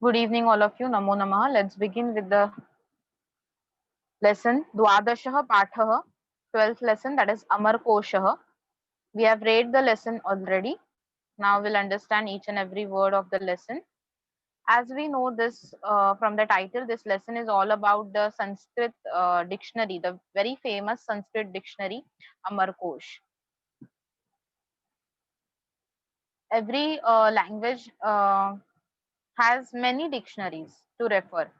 Good evening, all of you. Namo Namaha. Let's begin with the lesson Dwadashah Pathah, 12th lesson, that is Amar Koshah. We have read the lesson already. Now we'll understand each and every word of the lesson. As we know this from the title, this lesson is all about the Sanskrit dictionary, the very famous Sanskrit dictionary, Amar Kosh. Every language has many dictionaries to refer.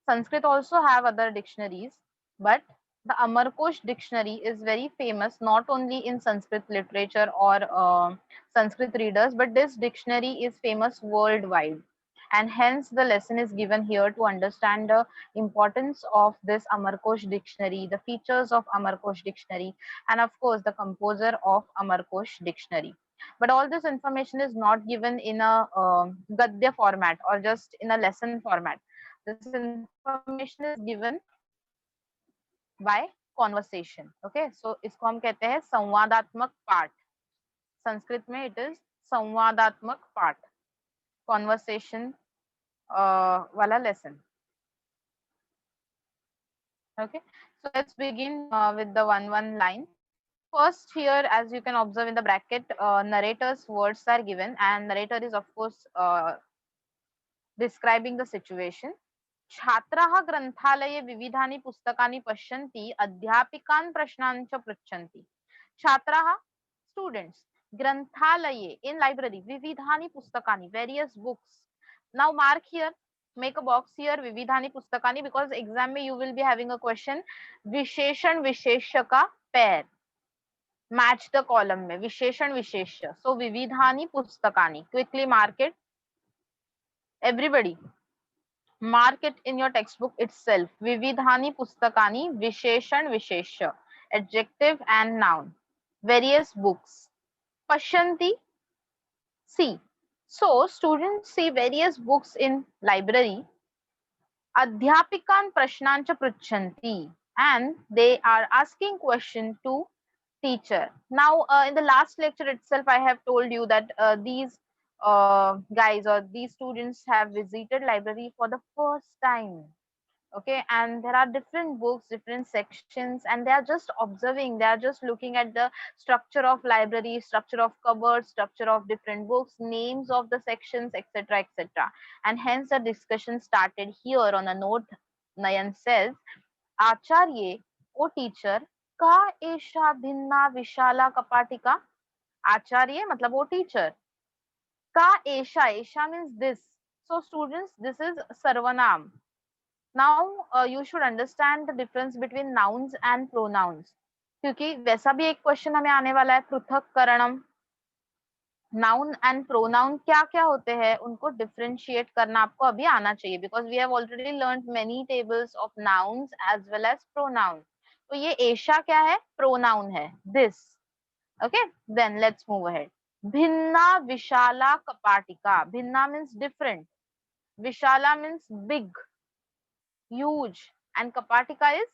Sanskrit also have other dictionaries, but the Amarkosh dictionary is very famous not only in Sanskrit literature or Sanskrit readers, but this dictionary is famous worldwide. And hence the lesson is given here to understand the importance of this Amarkosh dictionary, the features of Amarkosh dictionary, and of course the composer of Amarkosh dictionary. But all this information is not given in a Gadya format or just in a lesson format. This information is given by conversation. Okay, so इसको हम कहते हैं संवादात्मक पाठ. संस्कृत में it is संवादात्मक पाठ, conversation वाला lesson. Okay, so let's begin with the one line. First, here, as you can observe in the bracket, narrator's words are given, and narrator is of course describing the situation. छात्राः ग्रंथालये विविधानि पुस्तकानि पश्यन्ति, अध्यापिकान् प्रश्नान् च पृच्छन्ति. छात्राः, students, ग्रंथालये, in library, विविधानि पुस्तकानि, various books. Now mark here, make a box here, विविधानि पुस्तकानि, because exam में you will be having a question, विशेषण विशेष्य का pair, match the column में, विशेषण विशेष्य. So विविधानि पुस्तकानि, quickly mark it, everybody. Mark it in your textbook itself. Vividhani pustakani, visheshan vishesha, adjective and noun. Various books. Pashyanti, see. So students see various books in library. Adhyapikan prashnancha pruchanti, and they are asking question to teacher. Now in the last lecture itself I have told you that these guys or these students have visited library for the first time. Okay, and there are different books, different sections, and they are just observing, they are just looking at the structure of library, structure of cupboards, structure of different books, names of the sections, etc., etc. And hence the discussion started here on a note. Nayan says, Acharye, O teacher, ka esha bhinna vishala kapatika. Acharya matlab o teacher. Ka esha means this. So students, this is sarvanam. Now you should understand the difference between nouns and pronouns, क्योंकि वैसा भी एक question हमें आने वाला है, पृथक्करणम. Noun and pronoun क्या क्या होते हैं, उनको डिफरेंशिएट करना आपको अभी आना चाहिए, because we have already learned many tables of nouns as well as pronoun. तो ये एशा क्या है, प्रोनाउन है, this. Okay, then let's move ahead. भिन्ना विशाला कपाटिका. भिन्ना मीन्स डिफरेंट, विशाला means big, huge, and kapatika is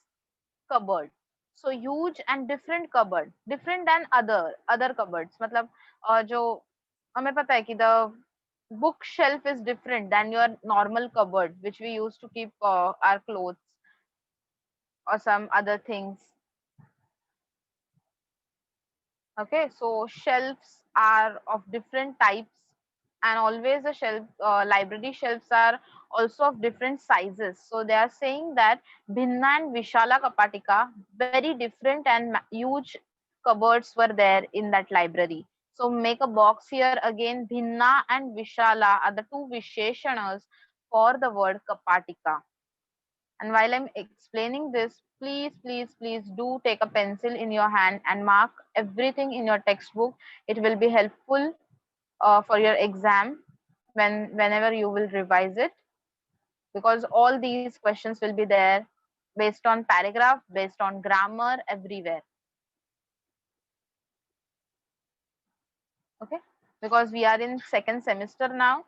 cupboard. So huge and different cupboard, different than other cupboards. मतलब जो हमें पता है कि the bookshelf is different than your normal cupboard which we use to keep our clothes or some other things. Okay, so shelves are of different types, and always the shelf library shelves are also of different sizes. So they are saying that Bhinna and Vishala Kapatika, very different and huge cupboards were there in that library. So make a box here again. Bhinna and Vishala are the two Visheshanas for the word Kapatika. And while I'm explaining this, please do take a pencil in your hand and mark everything in your textbook. It will be helpful for your exam whenever you will revise it, because all these questions will be there based on paragraph, based on grammar, everywhere. Okay, because we are in second semester now,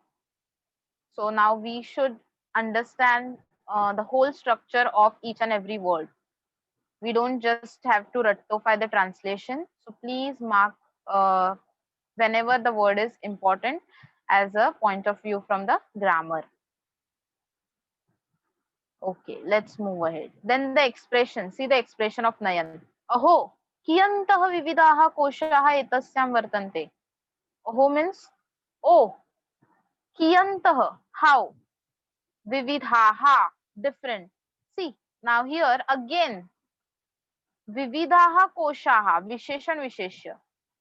so now we should understand the whole structure of each and every word. We don't just have to ratify the translation. So please mark whenever the word is important as a point of view from the grammar. Okay, let's move ahead. Then the expression, see the expression of Nayan. Aho, kiyantah vividaha koshaha etasyam vartante. Aho means, oh, kiyantah, how, vividhaha, different. See, now here again, vividhaha koshaha, विशेषण विशेष्य.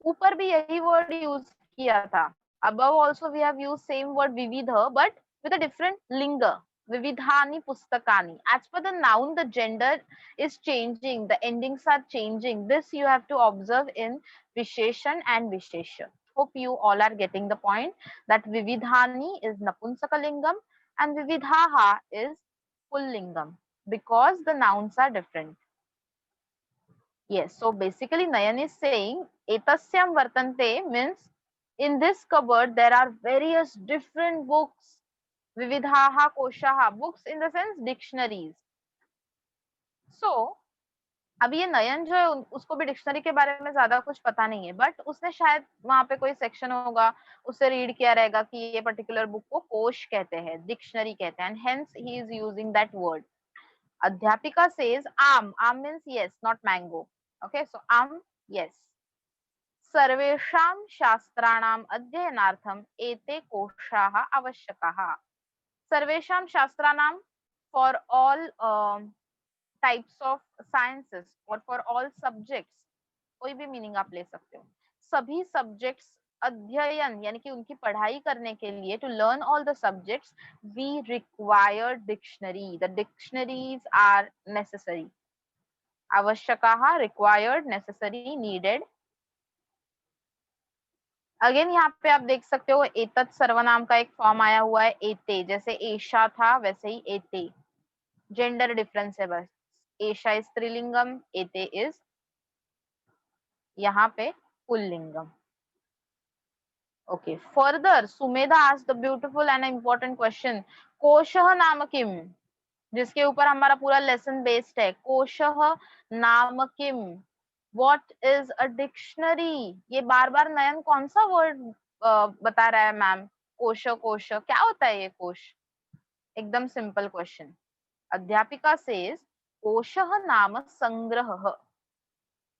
ऊपर भी यही word use किया था. Above also we have used same word vividha, but with a different linga. Vividhani pustakani. As per the noun, the gender is changing, the endings are changing. This you have to observe in Visheshan and Vishesha. Hope you all are getting the point that Vividhani is Napunsakalingam and Vividhaha is Pullingam because the nouns are different. Yes, so basically Nayan is saying Etasyam Vartante means in this cupboard there are various different books. Vividhaha koshaha, books in the sense dictionaries. So अभी ये नयन जो है उसको भी dictionary के बारे में ज्यादा कुछ पता नहीं है, बट उसने शायद वहां पे कोई सेक्शन होगा, उससे रीड किया रहेगा कि ये पर्टिकुलर बुक को कोश कहते हैं, डिक्शनरी कहते हैं, and hence he is using that word. अध्यापिका सेज आम, आम means yes, not mango. Okay, so आम यस. सर्वेषां शास्त्राणाम् अध्ययनार्थम् एते कोशाः आवश्यकाः. सर्वेषां शास्त्राणां, for all types of sciences or for all subjects, कोई भी मीनिंग आप ले सकते हो. सभी सब्जेक्ट्स अध्ययन यानी कि उनकी पढ़ाई करने के लिए, to learn all the subjects we require dictionary. The dictionaries are necessary. आवश्यकाः, रिक्वायर्ड, नेसेसरी, नीडेड. अगेन यहाँ पे आप देख सकते हो एतत् सर्वनाम का एक फॉर्म आया हुआ है एते, जैसे एशा था वैसे ही एते. जेंडर डिफरेंस है बस. एशा इज स्त्रीलिंगम, एते इज यहाँ पे पुल्लिंगम. Okay, further Sumedha asked the beautiful and important question, कोशः नाम किम, जिसके ऊपर हमारा पूरा लेसन बेस्ड है. कोशः नाम किम, व्हाट इज अ डिक्शनरी. ये बार बार नयन कौन सा वर्ड बता रहा है मैम. कोश, कोश क्या होता है ये कोश. एकदम सिंपल क्वेश्चन. अध्यापिका सेज कोशः नाम संग्रह.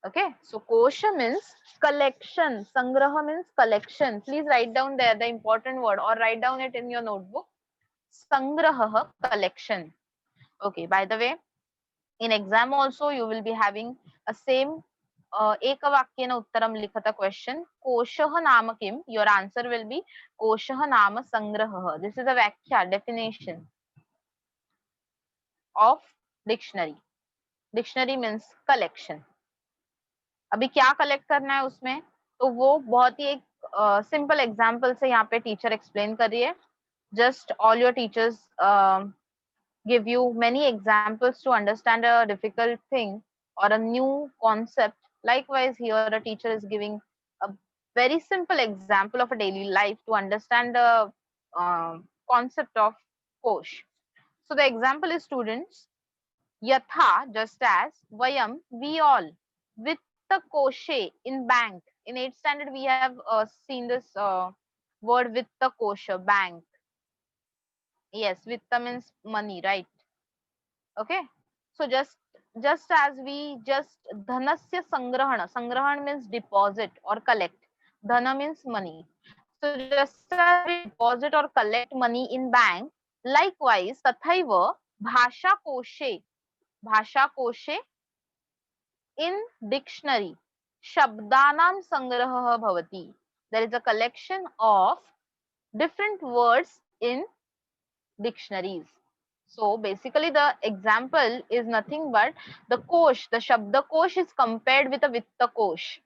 Okay, so kosha means collection, sangraha means collection. Please write down there the important word or write down it in your notebook. Sangraha, collection. Okay, by the way, in exam also you will be having a same ekavakyena uttaram likhata question. Koshah naam kim, your answer will be koshah naam sangrahah. This is a vakhya, definition of dictionary. Dictionary means collection. अभी क्या collect करना है उसमें, तो वो बहुत ही एक simple example से यहाँ पे टीचर एक्सप्लेन कर रही है. Just all your teachers give you many examples to understand a difficult thing or a new concept. Likewise, here a teacher is giving a very simple example of a daily life to understand the concept of kosh. So the example is, students, yatha, just as, vayam, we all, vitta koshe, in bank. In 8th standard we have seen this word vitta kosha, bank. Yes, vitta means money, right? Okay, so just as we just dhanasya sangrahana, sangrahan means deposit or collect, dhana means money. So just as we deposit or collect money in bank, likewise tathaiva bhasha koshe, bhasha koshe, in dictionary shabdanam sangrahah bhavati. There is a collection of different words in dictionaries. So basically the example is nothing but the kosh, the shabda kosh is compared with a vitta kosh.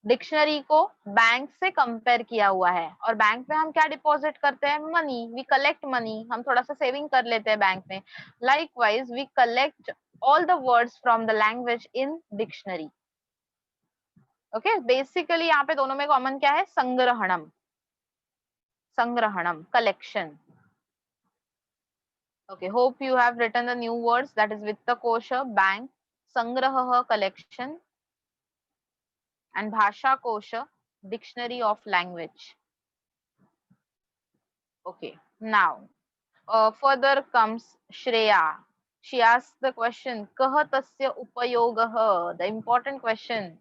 Dictionary को bank से compare किया हुआ है, और bank में हम क्या deposit करते हैं, मनी. वी कलेक्ट मनी, हम थोड़ा सा सेविंग कर लेते हैं बैंक में. Likewise we collect all the words from the language in dictionary. Okay, basically यहाँ पे दोनों में कॉमन क्या है, संग्रहणम, संग्रहणम, collection. Okay, hope you have written the new words, that is vitta kosha, bank, sangrahah, collection, and bhasha kosha, dictionary of language. Okay, now Further comes Shreya. She asks the question, कः तस्य उपयोगः? The important question.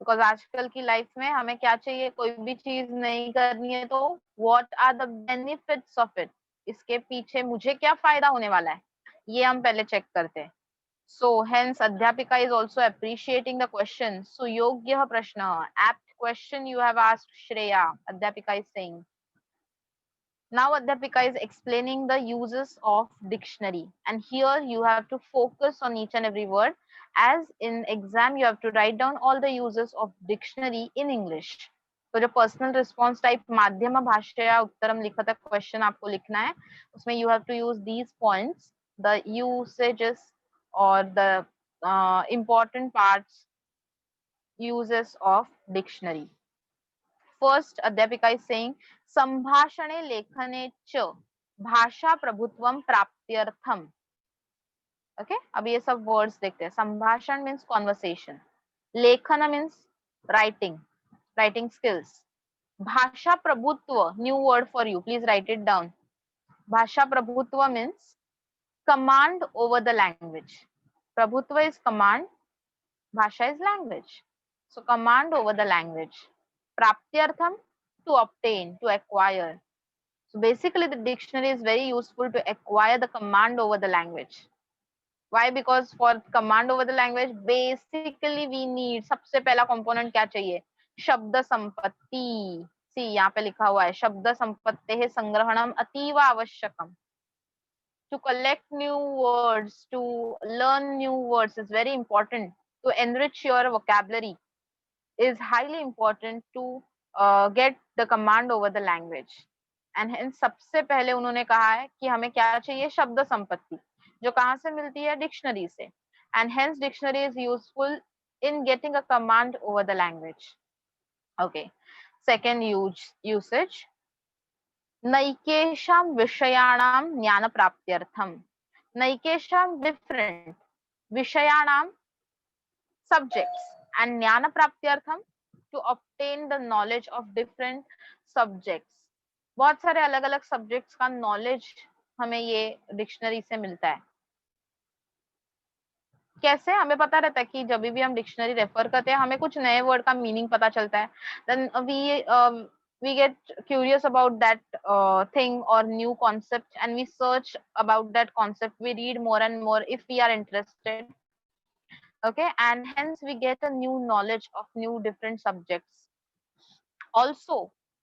Because आजकल की life में हमें क्या चाहिए, कोई भी चीज नहीं करनी है तो what are the benefits of it, इसके पीछे मुझे क्या फायदा होने वाला है, ये हम पहले चेक करते हैं. सो हेंस अध्यापिका is also appreciating the question. सुयोग्य प्रश्न, apt question you have asked Shreya, अध्यापिका is saying. Now Adhyapika is explaining the uses of dictionary, and here you have to focus on each and every word, as in exam you have to write down all the uses of dictionary in English. तो जो personal response type माध्यम भाषया उत्तरम लिखत question आपको लिखना है, उसमें you have to use these points, the usages और the important parts uses of dictionary. First, Adhyapika is saying संभाषणे लेखने च भाषा प्रभुत्वम प्राप्त्यर्थम. ओके, अब ये सब वर्ड्स देखते हैं. संभाषण मीन्स कॉन्वर्सेशन, लेखन मीन्स राइटिंग स्किल्स, भाषा प्रभुत्व, new word for you, please write it down. भाषा प्रभुत्व means command over the language. प्रभुत्व इज कमांड, भाषा is language, so command over the language. प्राप्त्यर्थम, to obtain, to acquire. So basically the dictionary is very useful to acquire the command over the language. Why? Because for command over the language basically we need, सबसे पहला component क्या चाहिए, शब्द संपत्ति. सी यहाँ पे लिखा हुआ है शब्द संपत्तेः संग्रहणम अतीव आवश्यकम. To collect new words, to learn new words is very important. To enrich your vocabulary is highly important to get the command over the language. And hence सबसे पहले उन्होंने कहा है कि हमें क्या चाहिए, शब्द संपत्ति, जो कहाँ से मिलती है, डिक्शनरी से. And hence dictionary is useful in getting a command over the language. Okay, second usage, नैकेषां विषयाणां ज्ञान प्राप्त्यर्थम. नैकेषां डिफरेंट, विषयाणां subjects, and ज्ञान प्राप्त्यर्थम to obtain the knowledge of different subjects. बहुत सारे अलग अलग सब्जेक्ट्स का नॉलेज हमें ये डिक्शनरी से मिलता है. कैसे हमें पता रहता है कि जब भी हम डिक्शनरी रेफर करते हैं हमें कुछ नए वर्ड का मीनिंग पता चलता है. Then we get curious about that thing or new concept, and we search about that concept, we read more and more if we are interested. Okay, and hence we get a new knowledge of new different subjects. Also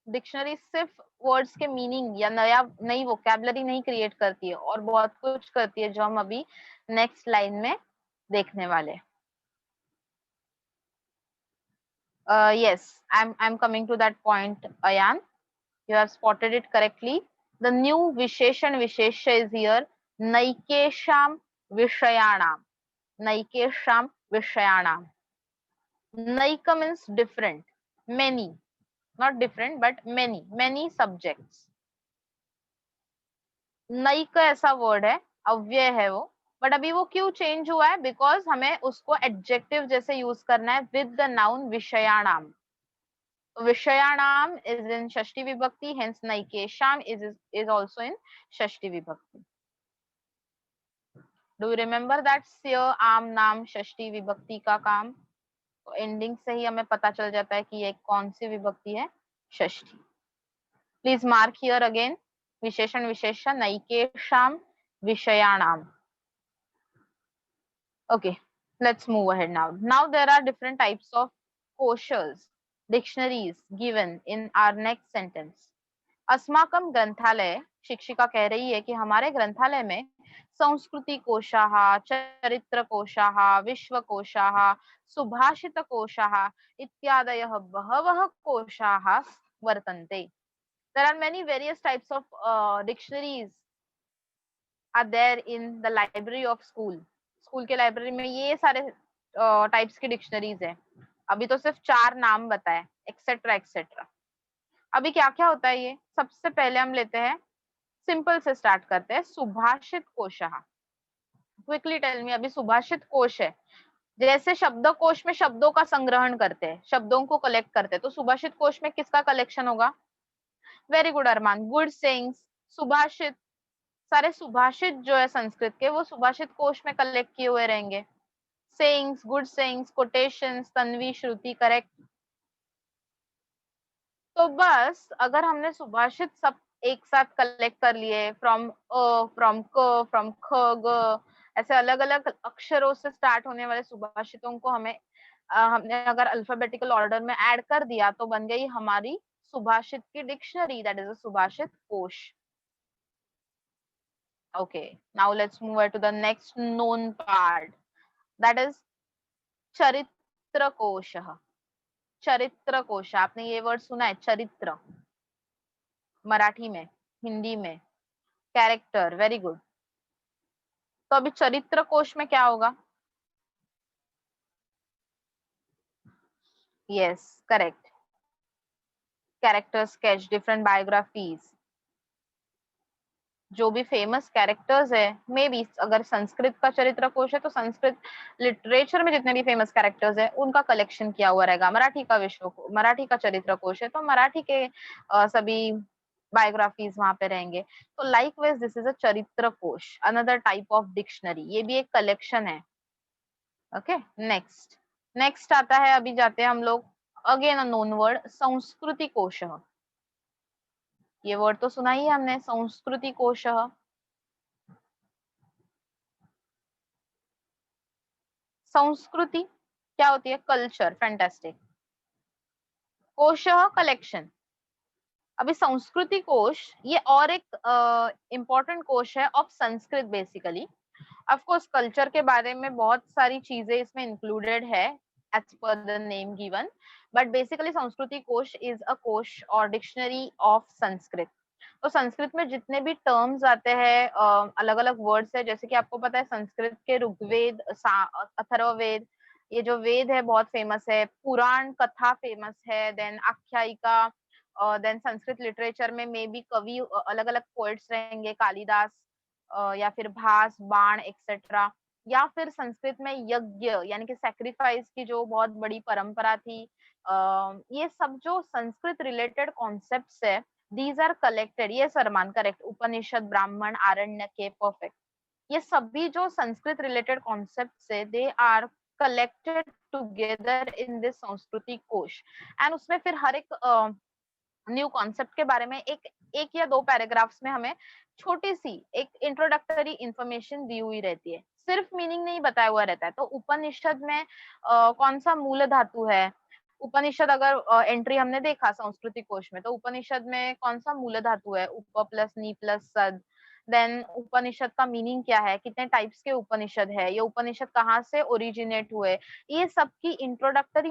dictionary सिर्फ words के meaning या नई vocabulary नहीं create करती है, और बहुत कुछ करती है जो हम अभी नेक्स्ट लाइन में देखने वाले. yes, I'm coming to that point, Ayan. You have spotted it correctly. The new विशेषण विशेष्य is here. नैकेषां विषयाणाम. नैकेषां विषयाणाम. नैक means different, many, not different but many subjects. नैक ऐसा वर्ड है, अव्यय है वो, बट अभी वो क्यों चेंज हुआ है, बिकॉज हमें उसको एडजेक्टिव जैसे यूज करना है विद द नाउन विषयाणाम. विषयाणाम इज इन षष्ठी विभक्ति, हेंस नैकेषाम इज आल्सो इन षष्ठी विभक्ति. डू यू रिमेम्बर दैट स्य आम नाम षष्ठी विभक्ति का काम? तो एंडिंग से ही हमें पता चल जाता है कि ये कौन सी विभक्ति है, षष्ठी. प्लीज मार्क हियर अगेन, विशेषण विशेषण नैकेषां विषयाणाम. Okay, let's move ahead now. Now there are different types of koshas, dictionaries given in our next sentence. अस्माकं ग्रंथालय, शिक्षिका कह रही है कि हमारे ग्रंथालय में संस्कृति कोशाः, चरित्र कोशाः, विश्व कोशाः, सुभाषित कोशाः इत्यादयः बहवः कोशाः वर्तन्ते. There are many various types of dictionaries are there in the library of school. School के लाइब्रेरी में ये सारे टाइप्स की डिक्शनरीज है. अभी तो सिर्फ 4 नाम बताए, एक्सेट्रा एक्सेट्रा. अभी क्या क्या होता है ये, सबसे पहले हम लेते हैं, सिंपल से स्टार्ट करते हैं, सुभाषित कोशः. क्विकली टेल मी, अभी सुभाषित कोश है, जैसे शब्दकोश में शब्दों का संग्रहण करते हैं, शब्दों को कलेक्ट करते हैं, तो सुभाषित कोश में किसका कलेक्शन होगा? वेरी गुड अरमान, गुड सेइंग्स. सुभाषित सारे सुभाषित जो है संस्कृत के वो सुभाषित कोश में कलेक्ट किए हुए रहेंगे। Sayings, good sayings, quotations, Tanvi, Shruti, correct. तो बस अगर हमने सुभाषित सब एक साथ कलेक्ट कर लिए फ्रॉम फ्रॉम क, फ्रॉम ख, ग, ऐसे अलग अलग अक्षरों से स्टार्ट होने वाले सुभाषितों को हमने अगर अल्फाबेटिकल ऑर्डर में ऐड कर दिया तो बन गई हमारी सुभाषित की डिक्शनरी, दैट इज अ सुभाषित कोश। Okay, now let's move on to the next known part, that is चरित्र कोश। चरित्र कोश, आपने ये वर्ड सुना है चरित्र, मराठी में, हिंदी में कैरेक्टर, वेरी गुड। तो अभी चरित्र कोश में क्या होगा? Yes correct, character sketch, different biographies, जो भी फेमस कैरेक्टर्स है, मे बी अगर संस्कृत का चरित्र कोश है तो संस्कृत लिटरेचर में जितने भी फेमस कैरेक्टर्स है उनका कलेक्शन किया हुआ रहेगा। मराठी का चरित्र कोश है तो मराठी के सभी बायोग्राफीज वहां पे रहेंगे। तो लाइकवाइज दिस इज अ चरित्र कोश, अनदर टाइप ऑफ डिक्शनरी, ये भी एक कलेक्शन है। ओके, नेक्स्ट नेक्स्ट आता है, अभी जाते हैं हम लोग अगेन अ नोन वर्ड, संस्कृति कोश। ये वर्ड तो सुना ही है हमने, संस्कृति कोश। संस्कृति क्या होती है? Culture, fantastic. कोश कलेक्शन। अभी संस्कृति कोश ये और एक इम्पोर्टेंट कोश है of Sanskrit basically. Of course culture के बारे में बहुत सारी चीजें इसमें इंक्लूडेड है as per the name given, but basically संस्कृति कोश इज अ कोश और डिक्शनरी ऑफ संस्कृत। तो संस्कृत में जितने भी टर्म्स आते हैं, अलग अलग वर्ड्स है, जैसे कि आपको पता है संस्कृत के ऋग्वेद, अथर्ववेद, ये जो वेद है बहुत फेमस है, पुराण कथा फेमस है, देन आख्यायिका, देन संस्कृत लिटरेचर में मे बी कवि अलग अलग पोएट्स रहेंगे, कालिदास या फिर भास, बाण एक्सेट्रा, या फिर संस्कृत में यज्ञ यानी कि सैक्रिफाइस की जो बहुत बड़ी परंपरा थी। ये सब जो संस्कृत रिलेटेड कॉन्सेप्ट्स है, दीज आर कलेक्टेड, ये सरमान करेक्ट, उपनिषद, ब्राह्मण, आरण्यके, परफेक्ट, ये सभी जो संस्कृत रिलेटेड कॉन्सेप्ट्स है they are collected together in this संस्कृति कोश। एंड उसमें फिर हर एक न्यू कॉन्सेप्ट के बारे में एक एक या दो पैराग्राफ्स में हमें छोटी सी एक इंट्रोडक्टरी इंफॉर्मेशन दी हुई रहती है, सिर्फ मीनिंग नहीं बताया हुआ रहता है। तो उपनिषद में कौन सा मूल धातु है, उपनिषद अगर एंट्री हमने देखा संस्कृति कोश में, तो उपनिषद में कौन सा मूल धातु है, उप प्लस नी प्लस सद। देन उपनिषद का मीनिंग क्या है, कितने टाइप्स के उपनिषद है, ये उपनिषद कहाँ से ओरिजिनेट हुए, ये सब की इंट्रोडक्टरी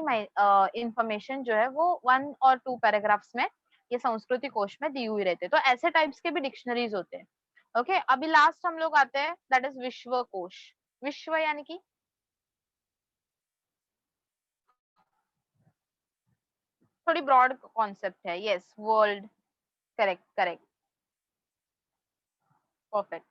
इंफॉर्मेशन जो है वो 1 और 2 पैराग्राफ्स में ये संस्कृति कोश में दी हुई रहते हैं। तो ऐसे टाइप्स के भी डिक्शनरीज होते हैं। ओके, अभी लास्ट हम लोग आते हैं, दैट इज विश्व कोश। विश्व यानी कि थोड़ी ब्रॉड कॉन्सेप्ट है, yes world, correct correct, perfect.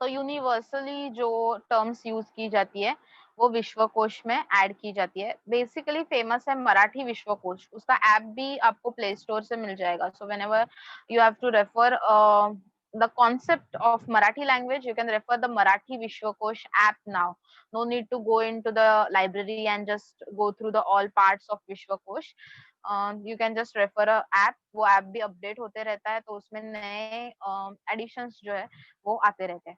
तो यूनिवर्सली जो टर्म्स यूज की जाती है वो विश्वकोश में ऐड की जाती है। बेसिकली फेमस है मराठी विश्वकोश, उसका ऐप भी आपको प्ले स्टोर से मिल जाएगा। So whenever you have to refer the concept of Marathi language, you can refer the Marathi Vishwakosh app now. No need to go into the library and just go through the all parts of Vishwakosh. You can just refer a app, वो app भी update होते रहता है, तो उसमें नए editions जो है वो आते रहते हैं।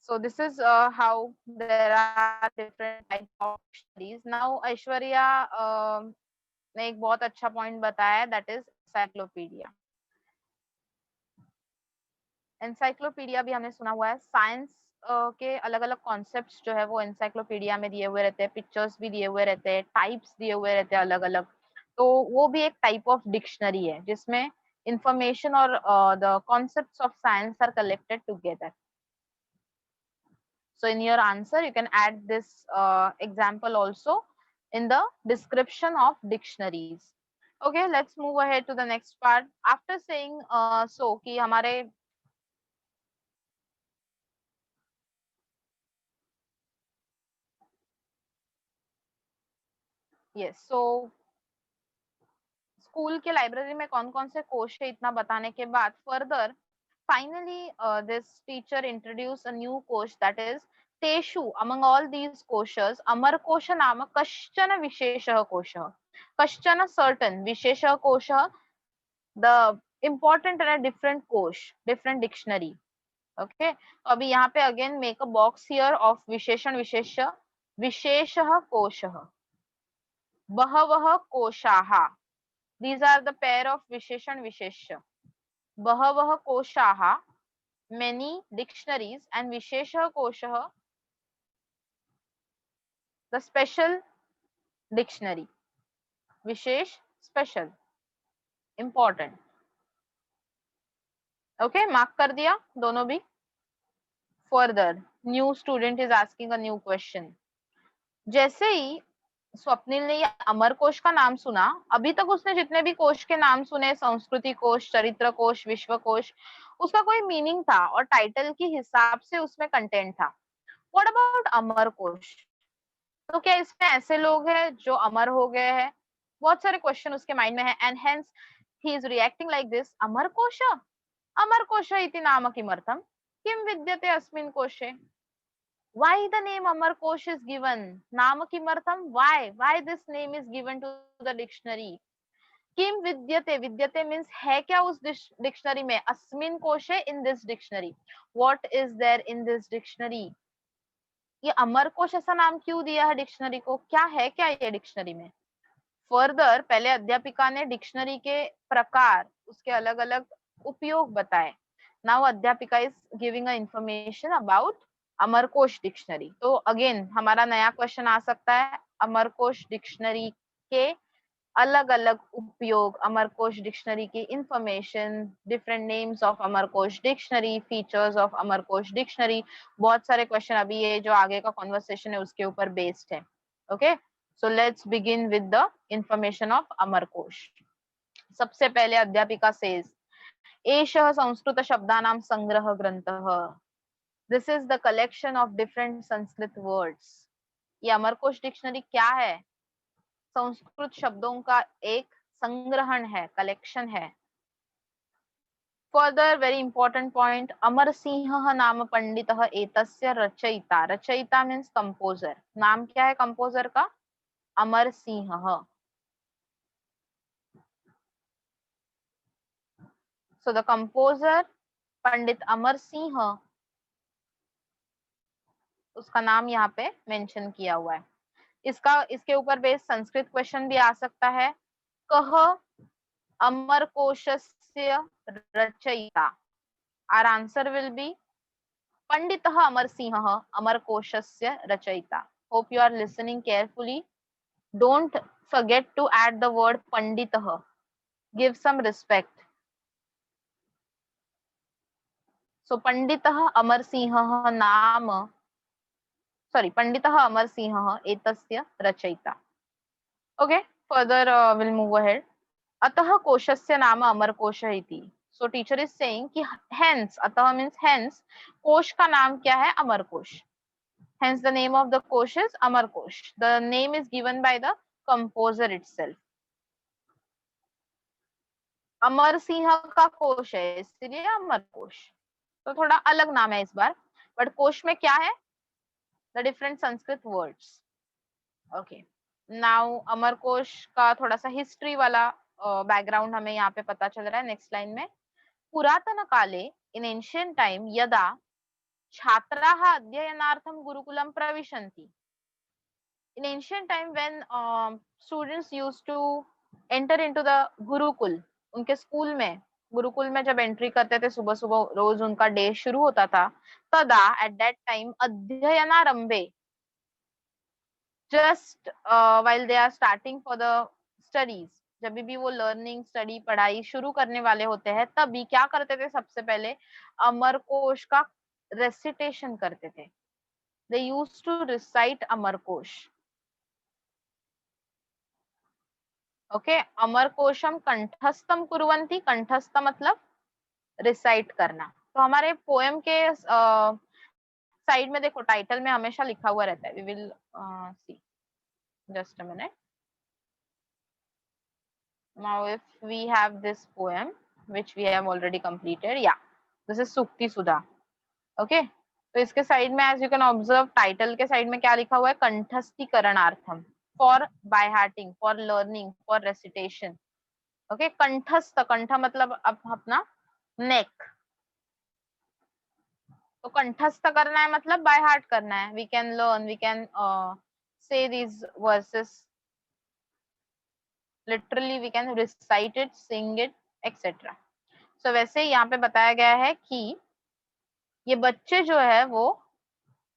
So this is how there are different types of studies. Now Aishwarya ने एक बहुत अच्छा पॉइंट बताया, that is encyclopedia. एनसाइक्लोपीडिया भी हमने सुना हुआ है, साइंस के अलग अलग कॉन्सेप्ट्स जो है वो एनसाइक्लोपीडिया में दिए हुए रहते हैं, पिक्चर्स भी दिए हुए रहते हैं, टाइप्स दिए हुए रहते हैं अलग अलग। तो वो भी एक टाइप ऑफ डिक्शनरी है जिसमें इंफॉर्मेशन और the concepts of science are collected together. So in your answer, you can add this example also in the description of dictionaries. Okay, let's move ahead to the next part. After saying so कि हमारे yes, so school के library में कौन कौन से कोश है इतना बताने के बाद further finally, this teacher introduced a new kosh, that is Teshu. Among all these koshas, Amar Kosha nama Kaschana Visheshah Kosha. Kaschana certain, Visheshah Kosha, the important and a different kosh, different dictionary. Okay, तो अभी यहाँ पे again make a box here of विशेषण विशेष्य विशेषः कोशः बहवः कोशाः. These are the pair of विशेषण विशेष्य. बहवः कोशाः, many dictionaries, and विशेषः कोशः, the special dictionary. Wishes special, important. Okay, mark कर दिया दोनों भी. Further, new student is asking a new question. जैसे ही स्वप्निल ने ये अमर कोश का नाम सुना, अभी तक उसने जितने भी कोश के नाम सुने, संस्कृति कोश, चरित्र कोश, विश्व कोश, उसका कोई मीनिंग था और टाइटल के हिसाब से उसमें कंटेंट था. व्हाट अबाउट अमर कोश? तो क्या इसमें ऐसे लोग हैं जो अमर हो गए हैं? बहुत सारे क्वेश्चन उसके माइंड में है, and hence he is reacting like this. Amar Kosh, Amar कोश इति नाम किमर्थम, किम विद्यते अस्मिन् कोशे? Why the name Amar Kosh is given? Nama kimartham? Why? Why this name is given to the dictionary? Kim vidyate? Vidyate means है क्या उस dictionary में? Asmin koshe, in this dictionary. What is there in this dictionary? ये अमर कोश ऐसा नाम क्यों दिया है डिक्शनरी को? क्या है क्या ये डिक्शनरी में? फर्दर पहले अध्यापिका ने डिक्शनरी के प्रकार, उसके अलग अलग उपयोग बताए. नाउ अध्यापिका is giving a information about Amarkosh dictionary. तो अगेन हमारा नया क्वेश्चन आ सकता है, अमरकोश डिक्शनरी के अलग अलग उपयोग, अमरकोश डिक्शनरी की information, different names of Amarkosh dictionary, features of Amarkosh dictionary. बहुत सारे क्वेश्चन अभी ये जो आगे का कॉन्वर्सेशन है उसके ऊपर बेस्ड है. Okay, so let's begin with the information of Amarkosh. सबसे पहले अध्यापिका सेज एषः संस्कृत शब्दानां संग्रह ग्रंथः. This is the collection of different Sanskrit words. ये अमरकोश डिक्शनरी क्या है? संस्कृत शब्दों का एक संग्रहण है, कलेक्शन है. Further very important point, Amar Singh नाम पंडितः एतस्य रचयिता. रचयिता मीन्स कंपोजर. नाम क्या है कंपोजर का? Amar Singh. So the composer पंडित अमर सिंह, उसका नाम यहाँ पे मेंशन किया हुआ है. इसके ऊपर बेस्ड संस्कृत क्वेश्चन भी आ सकता है. कह अमरकोशस्य रचयिता. आवर आंसर विल बी पंडितः अमरसिंहः अमरकोशस्य रचयिता. Hope you are listening carefully. Don't forget to add the word panditah. Give some respect. So panditah अमरसिंहः नाम, sorry, पंडितः अमरसिंहः एतस्य रचयिता. Okay, further we'll move ahead. अतः कोशस्य नाम अमरकोश इति. So teacher is saying कि hence, अतः means hence, कोश का नाम क्या है? Amarkosh. Hence the name of the kosh is Amarkosh. The name is given by the composer itself. Amar Singh का कोश है इसलिए अमरकोश. तो थोड़ा अलग नाम है इस बार, बट कोश में क्या है? The different Sanskrit words. Okay. Now Amarkosh का थोड़ा सा हिस्ट्री वाला बैकग्राउंड हमें यहाँ पे पता चल रहा है नेक्स्ट लाइन में. पुरातन काले, in ancient time, यदा छात्राः अध्ययनार्थं गुरुकुलं प्रविशन्ति. In ancient time when students used to enter into the gurukul, उनके स्कूल में, गुरुकुल में जब एंट्री करते थे, सुबह सुबह रोज उनका डे शुरू होता था. तदा at that time अध्ययनारंभे, just while they are starting for the studies, जब भी वो लर्निंग स्टडी पढ़ाई शुरू करने वाले होते हैं, तभी क्या करते थे? सबसे पहले अमरकोश का रेसिटेशन करते थे. They used to recite Amarkosh. Okay, अमरकोशम कंठस्थम कुर्वन्ति. कंठस्थ मतलब रिसाइट करना. तो हमारे पोएम के साइड में देखो, टाइटल में हमेशा लिखा हुआ रहता है. We will see, just a minute. Now if we have this poem which we have already completed, yeah, this is Sukti Sudha. Okay, तो इसके साइड में as you can observe title के साइड में क्या लिखा हुआ है, कंठस्थीकरणार्थम, for by hearting, for learning, for recitation. Okay, कंठस्थ, कंठ मतलब अपना नेक, तो कंठस्थ करना है मतलब बाय हार्ट करना है। We can learn, we can say these verses literally, we can recite it, sing it, etcetera. So वैसे यहाँ पे बताया गया है कि ये बच्चे जो है वो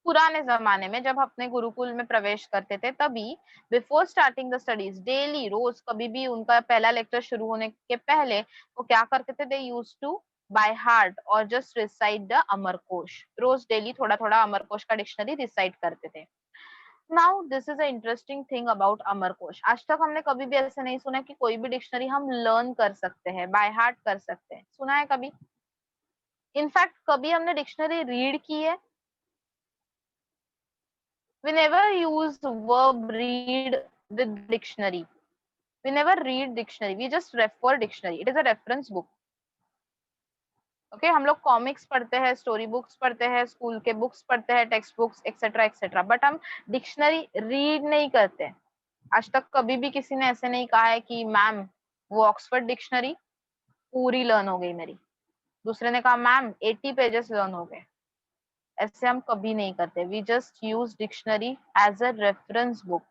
पुराने जमाने में जब अपने गुरुकुल में प्रवेश करते थे तभी before starting the studies daily, रोज कभी भी उनका पहला लेक्चर शुरू होने के पहले वो क्या करते थे, they used to by heart और जस्ट रिसाइट द अमरकोश। रोज डेली थोड़ा थोड़ा अमरकोश का डिक्शनरी रिसाइट करते थे। Now this is a interesting thing about Amarkosh. आज तक हमने कभी भी ऐसे नहीं सुना कि कोई भी डिक्शनरी हम लर्न कर सकते हैं, बाय हार्ट कर सकते हैं। सुना है कभी? इनफैक्ट कभी हमने डिक्शनरी रीड की है? We never use verb read with dictionary. We never read dictionary. We just refer dictionary. It is a reference book. Okay, हम लोग कॉमिक्स पढ़ते हैं, स्टोरी बुक्स पढ़ते हैं, स्कूल के बुक्स पढ़ते हैं, text books etcetera etcetera, but हम डिक्शनरी रीड नहीं करते। आज तक कभी भी किसी ने ऐसे नहीं कहा है कि मैम वो ऑक्सफोर्ड डिक्शनरी पूरी लर्न हो गई मेरी, दूसरे ने कहा मैम 80 पेजेस लर्न हो गए। ऐसे हम कभी नहीं करते। We just use dictionary as a reference book,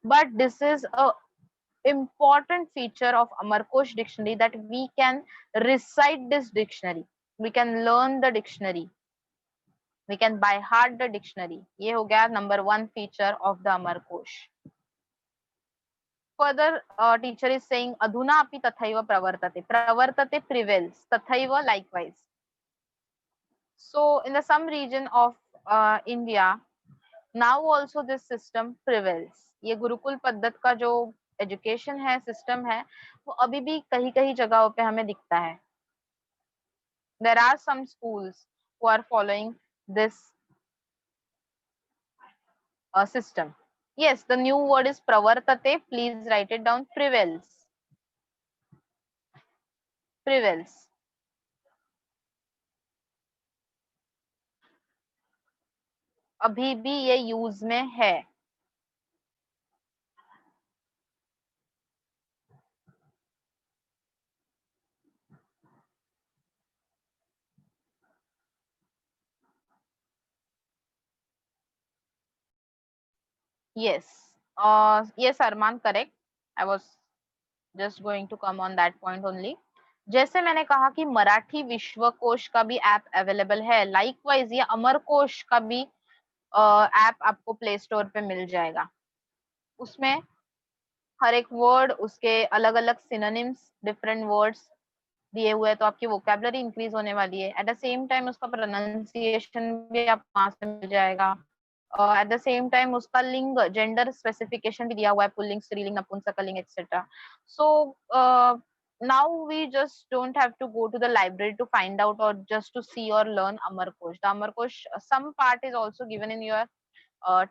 but this is a important feature of Amarkosh dictionary that we can recite this dictionary, we can learn the dictionary, we can by heart the dictionary. ये हो गया number 1 feature of the Amarkosh. Further, teacher is saying adhuna api tathaiva pravartate. Pravartate prevails, tathaiva likewise. So in the some region of India now also this system prevails. ये गुरुकुल पद्धत का जो education है, system है, वो अभी भी कहीं कहीं जगहों पे हमें दिखता है। There are some schools who are following this system. Yes, the new word is pravartate. Please write it down. Prevails. Prevails. अभी भी ये यूज में है। Yes. Yes, Arman, correct. I was just going to come on that point only. जैसे मैंने कहा कि मराठी विश्वकोश का भी ऐप अवेलेबल है, लाइकवाइज ये अमरकोश का भी ऐप आपको प्ले स्टोर पे मिल जाएगा। उसमें हर एक वर्ड उसके अलग अलग सिनोनिम्स, डिफरेंट वर्ड्स दिए हुए हैं, तो आपकी वोकैबुलरी इंक्रीज होने वाली है। एट द सेम टाइम उसका प्रोनाउंसिएशन भी आपको वहां से मिल जाएगा। एट द सेम टाइम उसका लिंग, जेंडर स्पेसिफिकेशन भी दिया हुआ है, पुल्लिंग, स्त्रीलिंग, नपुंसकलिंग etcetera. So now we just don't have to go to the library to find out or just to see or learn Amarkosh. The Amarkosh, some part is also given in your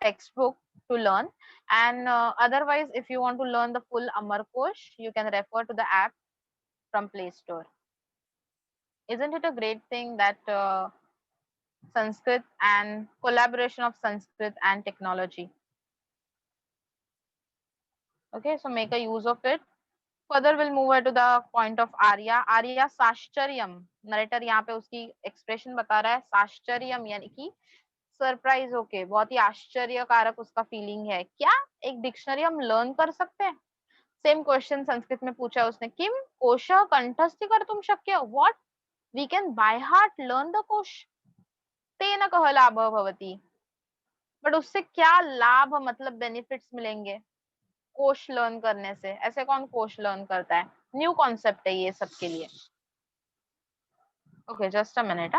textbook to learn, and otherwise if you want to learn the full Amarkosh you can refer to the app from Play Store. Isn't it a great thing that Sanskrit and collaboration of Sanskrit and technology? Okay, so make a use of it. Further we'll move to the point of Arya. Arya साश्चर्यम, narrator यहाँ पे उसकी expression बता रहा है, साश्चर्यम यानी कि surprise होके, बहुत ही आश्चर्यकारक उसका फीलिंग है। क्या एक डिक्शनरी हम लर्न कर सकते हैं? सेम क्वेश्चन संस्कृत में पूछा उसने, किम कोश कंठस्थी कर्तुं शक्य, what we can by heart learn the कोश, तेन कह लाभः भवति। बट उससे क्या लाभ, मतलब बेनिफिट्स मिलेंगे कोश लर्न करने से? ऐसे कौन कोश लर्न करता है? न्यू कॉन्सेप्ट है ये सबके लिए। Okay, just a minute.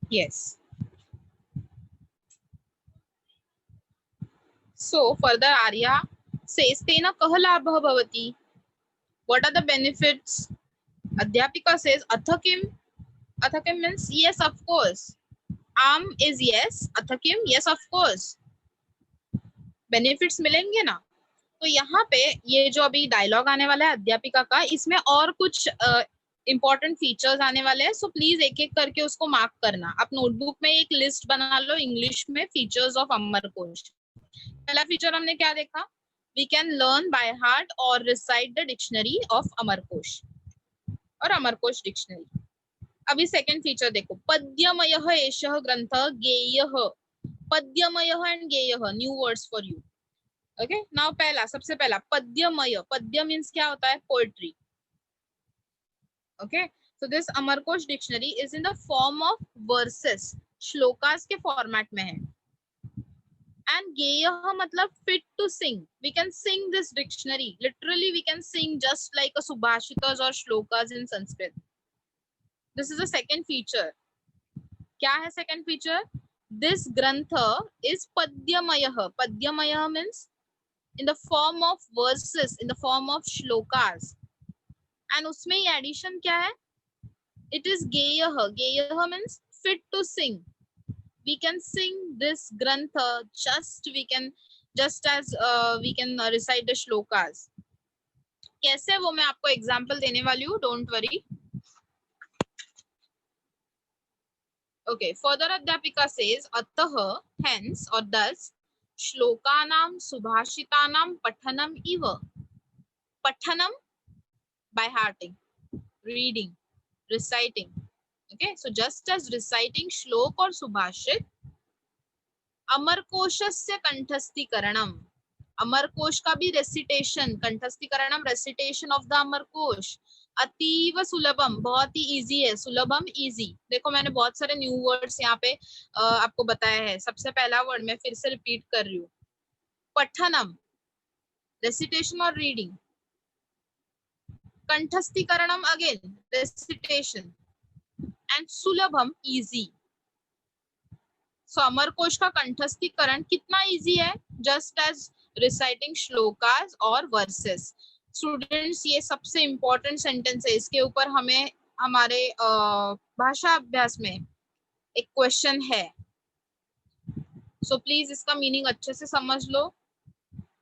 Yes. So further Arya says तेन कह लाभः भवति. What are the benefits? Adhyapika says अथ किम, Athakim means yes, of course. Am is yes, Athakim yes, of course. Benefits मिलेंगे ना. तो यहाँ पे ये जो अभी डायलॉग आने वाला है अध्यापिका का, इसमें और कुछ इंपॉर्टेंट फीचर्स आने वाले हैं. सो प्लीज एक एक करके उसको मार्क करना. आप नोटबुक में एक लिस्ट बना लो इंग्लिश में फीचर्स ऑफ अमरकोश. पहला फीचर हमने क्या देखा? We can learn by heart और recite the dictionary of Amarkosh और अमरकोश डिक्शनरी. अभी सेकंड फीचर देखो, पद्यमयः एषः ग्रंथः गेयः. पद्यमयः एंड गेयः new words for you. Okay, now पहला, सबसे पहला पद्यमय. पद्य मीन्स क्या होता है? Poetry. Okay, so this Amarkosh dictionary is in the form of verses, shlokas के फॉर्मेट में है. एंड गेयः मतलब fit to sing. We can sing this dictionary. Literally we can sing just like a subhashitas और shlokas in Sanskrit. This is the second feature. क्या है second feature? This granth is पद्यमयः. पद्यमयः means in the form of verses, in the form of shlokas. And उसमें ही addition क्या है? It is geyah. Geyah means fit to sing. We can sing this grantha just as we can recite the shlokas. कैसे, वो मैं आपको example देने वाली हूँ. Don't worry. Okay. Further अध्यापिका says अतः, hence or thus श्लोकानां सुभाषितानां पठनम इव. पठनम by hearting, reading, reciting. Okay, so just as reciting shlok or subhashit, अमरकोशस्य कंठस्थीकरणम. Amarkosh का भी रेसिटेशन, कंठस्थीकरणम रेसिटेशन ऑफ द अमरकोश. अतीव सुलभम, बहुत ही इजी है. सुलभम इजी. देखो मैंने बहुत सारे न्यू वर्ड्स यहाँ पे आपको बताया है. सबसे पहला वर्ड मैं फिर से रिपीट कर रही हूँ. पठनम रेसिटेशन और रीडिंग. कंठस्थीकरणम अगेन रेसिटेशन. एंड सुलभम इजी. सो अमरकोश का कंठस्थीकरण कितना इजी है? जस्ट एज रिसाइटिंग श्लोकास और वर्सेस. स्टूडेंट्स, ये सबसे इंपॉर्टेंट सेंटेंस है. इसके ऊपर हमें हमारे भाषा अभ्यास में एक क्वेश्चन है. सो प्लीज इसका मीनिंग अच्छे से समझ लो.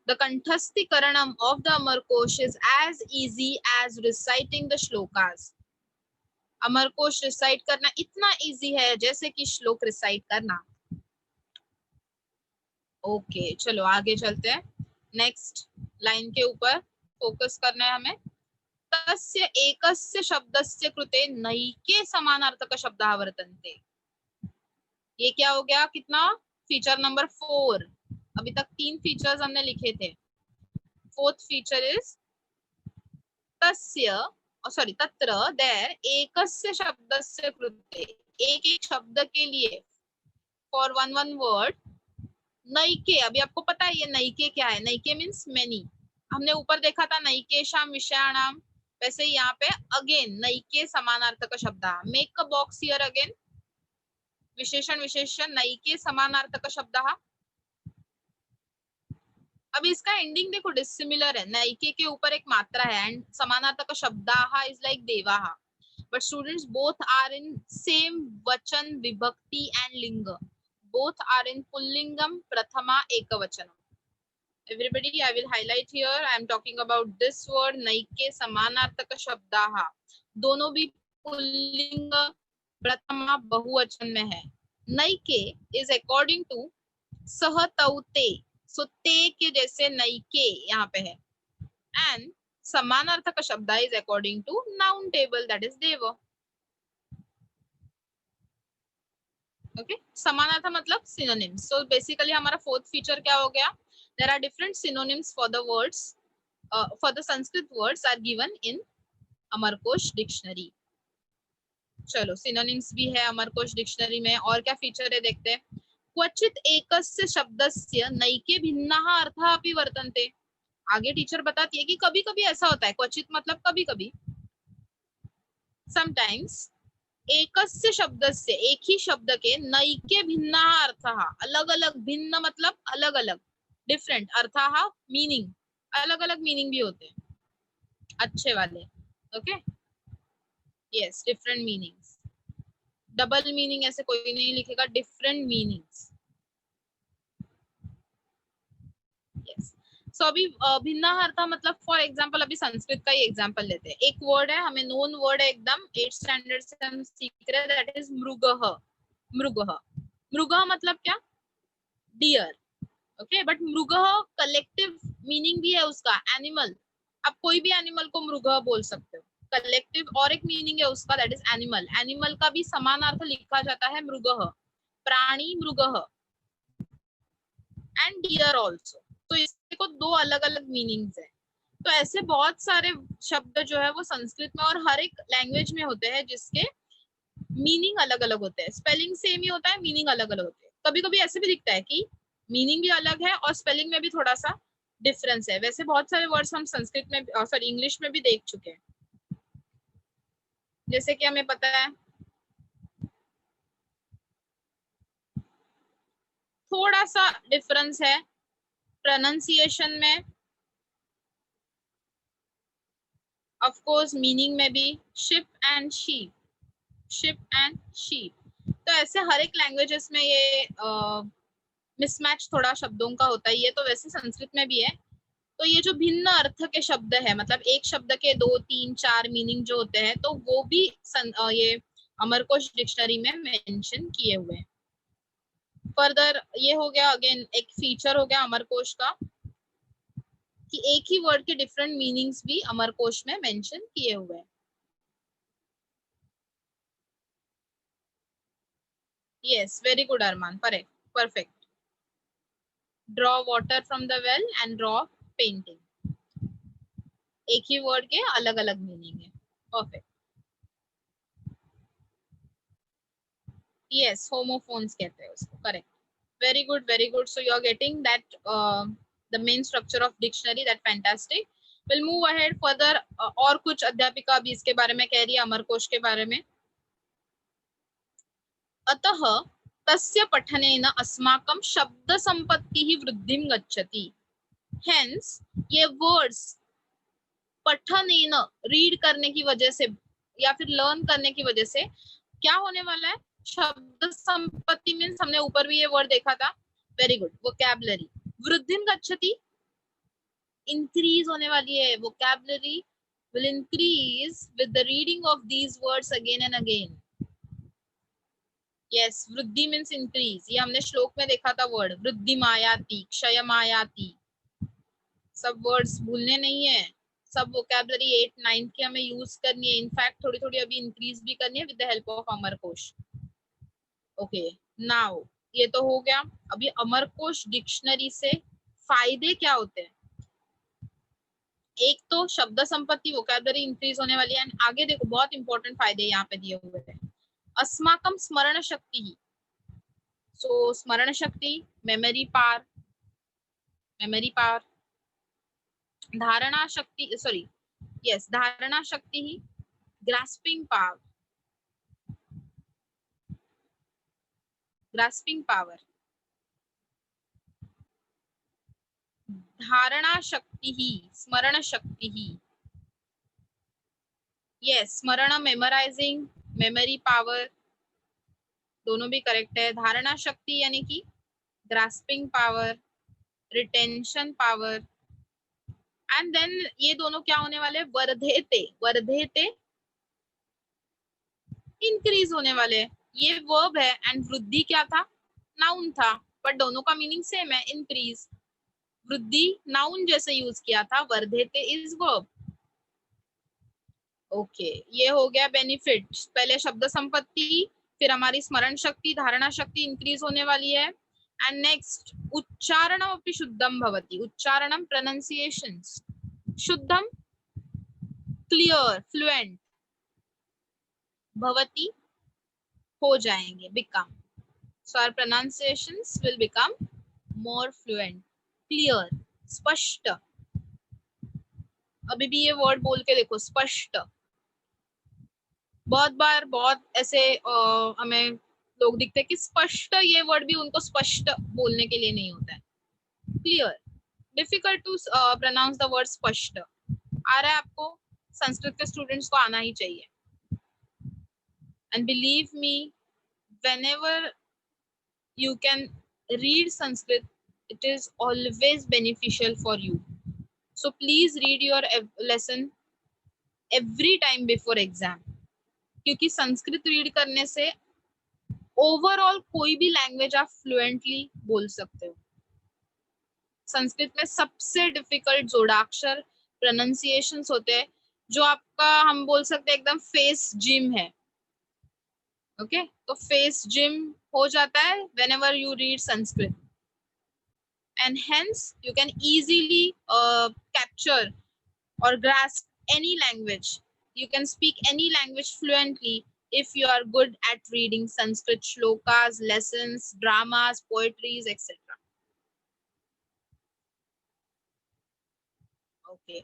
द कंठस्थीकरणम of the Amarkosh is as easy as reciting the shlokas. Amarkosh recite करना इतना इजी है जैसे कि श्लोक रिसाइट करना. ओके, चलो आगे चलते हैं. नेक्स्ट लाइन के ऊपर फोकस करना है हमें. तस्य एकस्य शब्दस्य कृते नैके समानार्थक शब्दाः वर्तन्ते. ये क्या हो गया? कितना? Feature number 4. अभी तक 3 फीचर्स हमने लिखे थे. फोर्थ फीचर इज तस्य, सॉरी तत्र, देयर, एकस्य शब्दस्य कृते, एक एक शब्द के लिए, फॉर वन वर्ड, नैके. अभी आपको पता है ये नैके क्या है? नैके मीन्स मेनी. हमने ऊपर देखा था नैकेशाम विषयाणाम. वैसे यहाँ पे अगेन नैके समानार्थक शब्द. Make a box here again. विशेषण विशेषण नैके समानार्थक शब्द. अभी इसका एंडिंग देखो डिसिमिलर है. नैके के ऊपर एक मात्रा है एंड समानार्थक शब्दाः इज लाइक देवाः. But students, both are in same वचन, विभक्ति एंड लिंग. Both are in pullingam, prathama, ekavachanam. Everybody, I will highlight here. I am talking about this word naike samanarthaka shabdaha. दोनों भी पुल्लिंग, प्रथमा बहुवचन में है. नैके is according to सह तौ ते. So ते के जैसे नैके यहाँ पे है. And समानार्थक शब्द is according to noun table, that is deva. Okay, समानार्थक मतलब सिनोनिम्स. सो बेसिकली हमारा फोर्थ फीचर क्या हो गया? There are different synonyms for the words, for the Sanskrit words are given in Amarkosh dictionary. चलो, सिनोनिम्स भी है अमरकोश डिक्शनरी में. और क्या फीचर है देखते हैं. क्वचित एकस्य शब्दस्य नैके भिन्नाः अर्थाः अपि वर्तन्ते. आगे टीचर बताती है कि कभी कभी ऐसा होता है. क्वचित मतलब कभी कभी. समटाइम्स एकस्य शब्दस्य, एक ही शब्द के नैके भिन्नाः अर्थाः, अलग अलग. भिन्न मतलब अलग अलग, डिफरेंट. अर्थाः मीनिंग, अलग अलग मीनिंग भी होते हैं अच्छे वाले. Okay, yes, different meanings. Double meaning ऐसे कोई नहीं लिखेगा, डिफरेंट मीनिंग्स। यस। सो अभी भिन्नार्थ मतलब फॉर एग्जांपल अभी संस्कृत का ही एग्जांपल लेते हैं। एक वर्ड है, हमें नोन वर्ड है एकदम, 8th स्टैंडर्ड से हम सीख रहे हैं, दैट इज मृगः। मृगः, मृगः मतलब क्या? डियर। ओके, बट मृगः कलेक्टिव मीनिंग भी है उसका, एनिमल। आप कोई भी एनिमल को मृगः बोल सकते हो। कलेक्टिव और एक मीनिंग है उसका, दैट इज एनिमल। एनिमल का भी समान अर्थ लिखा जाता है मृगः, प्राणी मृगः, एंड डियर ऑल्सो। तो इसको दो अलग अलग मीनिंग्स है। तो ऐसे बहुत सारे शब्द जो है वो संस्कृत में और हर एक लैंग्वेज में होते हैं जिसके मीनिंग अलग अलग होते हैं। स्पेलिंग सेम ही होता है, मीनिंग अलग अलग होते हैं। कभी कभी ऐसे भी दिखता है कि मीनिंग भी अलग है और स्पेलिंग में भी थोड़ा सा डिफरेंस है। वैसे बहुत सारे वर्ड्स हम संस्कृत में, सॉरी इंग्लिश में भी देख चुके हैं। जैसे कि हमें पता है थोड़ा सा डिफरेंस है प्रोनाउंसिएशन में, ऑफ कोर्स मीनिंग में भी। Ship and sheep, ship and sheep. तो ऐसे हर एक लैंग्वेजेस में ये मिसमैच थोड़ा शब्दों का होता ही है, तो वैसे संस्कृत में भी है। तो ये जो भिन्न अर्थ के शब्द है, मतलब एक शब्द के 2, 3, 4 मीनिंग जो होते हैं, तो वो भी ये अमरकोश डिक्शनरी में मेंशन किए हुए हैं। फर्दर ये हो गया, अगेन एक फीचर हो गया अमरकोश का कि एक ही वर्ड के डिफरेंट मीनिंग्स भी अमरकोश में मेंशन किए हुए हैं। Yes, very good Armaan, perfect. Draw water from the well and draw painting, एक ही वर्ड के अलग अलग मीनिंग है। परफेक्ट। यस, होमोफोन्स कहते हैं उसको, correct. Very good, very good. So you are getting that the main structure of dictionary, that fantastic. Will move ahead further. और कुछ अध्यापिका अभी इसके बारे में कह रही है, अमरकोश के बारे में। अतः तस्य पठनेन अस्माकं शब्द संपत्तिः वृद्धिं गच्छति। हेंस ये वर्ड्स पठनेन, रीड करने की वजह से या फिर लर्न करने की वजह से क्या होने वाला है? शब्द संपत्ति मीन्स हमने ऊपर भी ये वर्ड देखा था, वेरी गुड, वोकैबुलरी। वृद्धिं गच्छति, इंक्रीज होने वाली है। Vocabulary will increase with the reading of these words again and again. Yes, वृद्धि मीन्स इंक्रीज। ये हमने श्लोक में देखा था वर्ड, वृद्धि मायाति, क्षय मायाति। सब वर्ड्स भूलने नहीं है, सब वोकैबुलरी 8th 9th की हमें यूज करनी है। इनफैक्ट थोड़ी थोड़ी अभी इंक्रीज भी करनी है with the help of Amarkosh. Okay, now ये तो हो गया। अभी अमरकोश डिक्शनरी से फायदे क्या होते हैं? एक तो शब्द संपत्ति, वोकैबुलरी इंक्रीज होने वाली है। आगे देखो, बहुत इंपॉर्टेंट फायदे यहाँ पे दिए हुए हैं। अस्माकम स्मरण शक्ति, सो स्मरण शक्ति, मेमोरी पावर, मेमोरी पावर। धारणा शक्ति, सॉरी यस, धारणा शक्ति ही, ग्रास्पिंग पावर, ग्रास्पिंग पावर। धारणा शक्ति ही, स्मरण शक्ति ही। यस, स्मरण मेमोराइजिंग, मेमोरी पावर, दोनों भी करेक्ट है। धारणा शक्ति यानी कि grasping power, retention power, and then ये दोनों क्या होने वाले? वर्धेते, वर्धेते इंक्रीज होने वाले। ये वर्ब है एंड वृद्धि क्या था? नाउन था, बट दोनों का मीनिंग सेम है, इंक्रीज। वृद्धि नाउन जैसे यूज किया था, वर्धेते इज वर्ब। ओके, ये हो गया बेनिफिट। पहले शब्द संपत्ति, फिर हमारी स्मरण शक्ति, धारणा शक्ति इंक्रीज होने वाली है। एंड नेक्स्ट, उच्चारणम अपि शुद्धम भवति। उच्चारणम प्रोनाउंसिएशन, शुद्धम क्लियर, फ्लुएंट, भवति हो जाएंगे, become. So our pronunciations will become more fluent, clear, स्पष्ट। अभी भी ये वर्ड बोल के देखो, स्पष्ट। बहुत बार बहुत ऐसे हमें लोग दिखते हैं कि स्पष्ट, ये वर्ड भी उनको स्पष्ट बोलने के लिए नहीं होता है, clear. Difficult to pronounce the word स्पष्ट। आ रहा है आपको? संस्कृत के स्टूडेंट्स को आना ही चाहिए। And believe me, whenever you can read Sanskrit, it is always beneficial for you. So please read your lesson every time before exam. क्योंकि संस्कृत रीड करने से ओवरऑल कोई भी लैंग्वेज आप फ्लुएंटली बोल सकते हो. संस्कृत में सबसे डिफिकल्ट जोड़ाक्षर प्रोनाउंसिएशंस होते हैं जो आपका हम बोल सकते हैं एकदम फेस जिम है. ओके तो फेस जिम हो जाता है whenever you read Sanskrit, and hence you can easily capture or grasp any language. You can speak any language fluently if you are good at reading Sanskrit shlokas, lessons, dramas, poetries, etc. Okay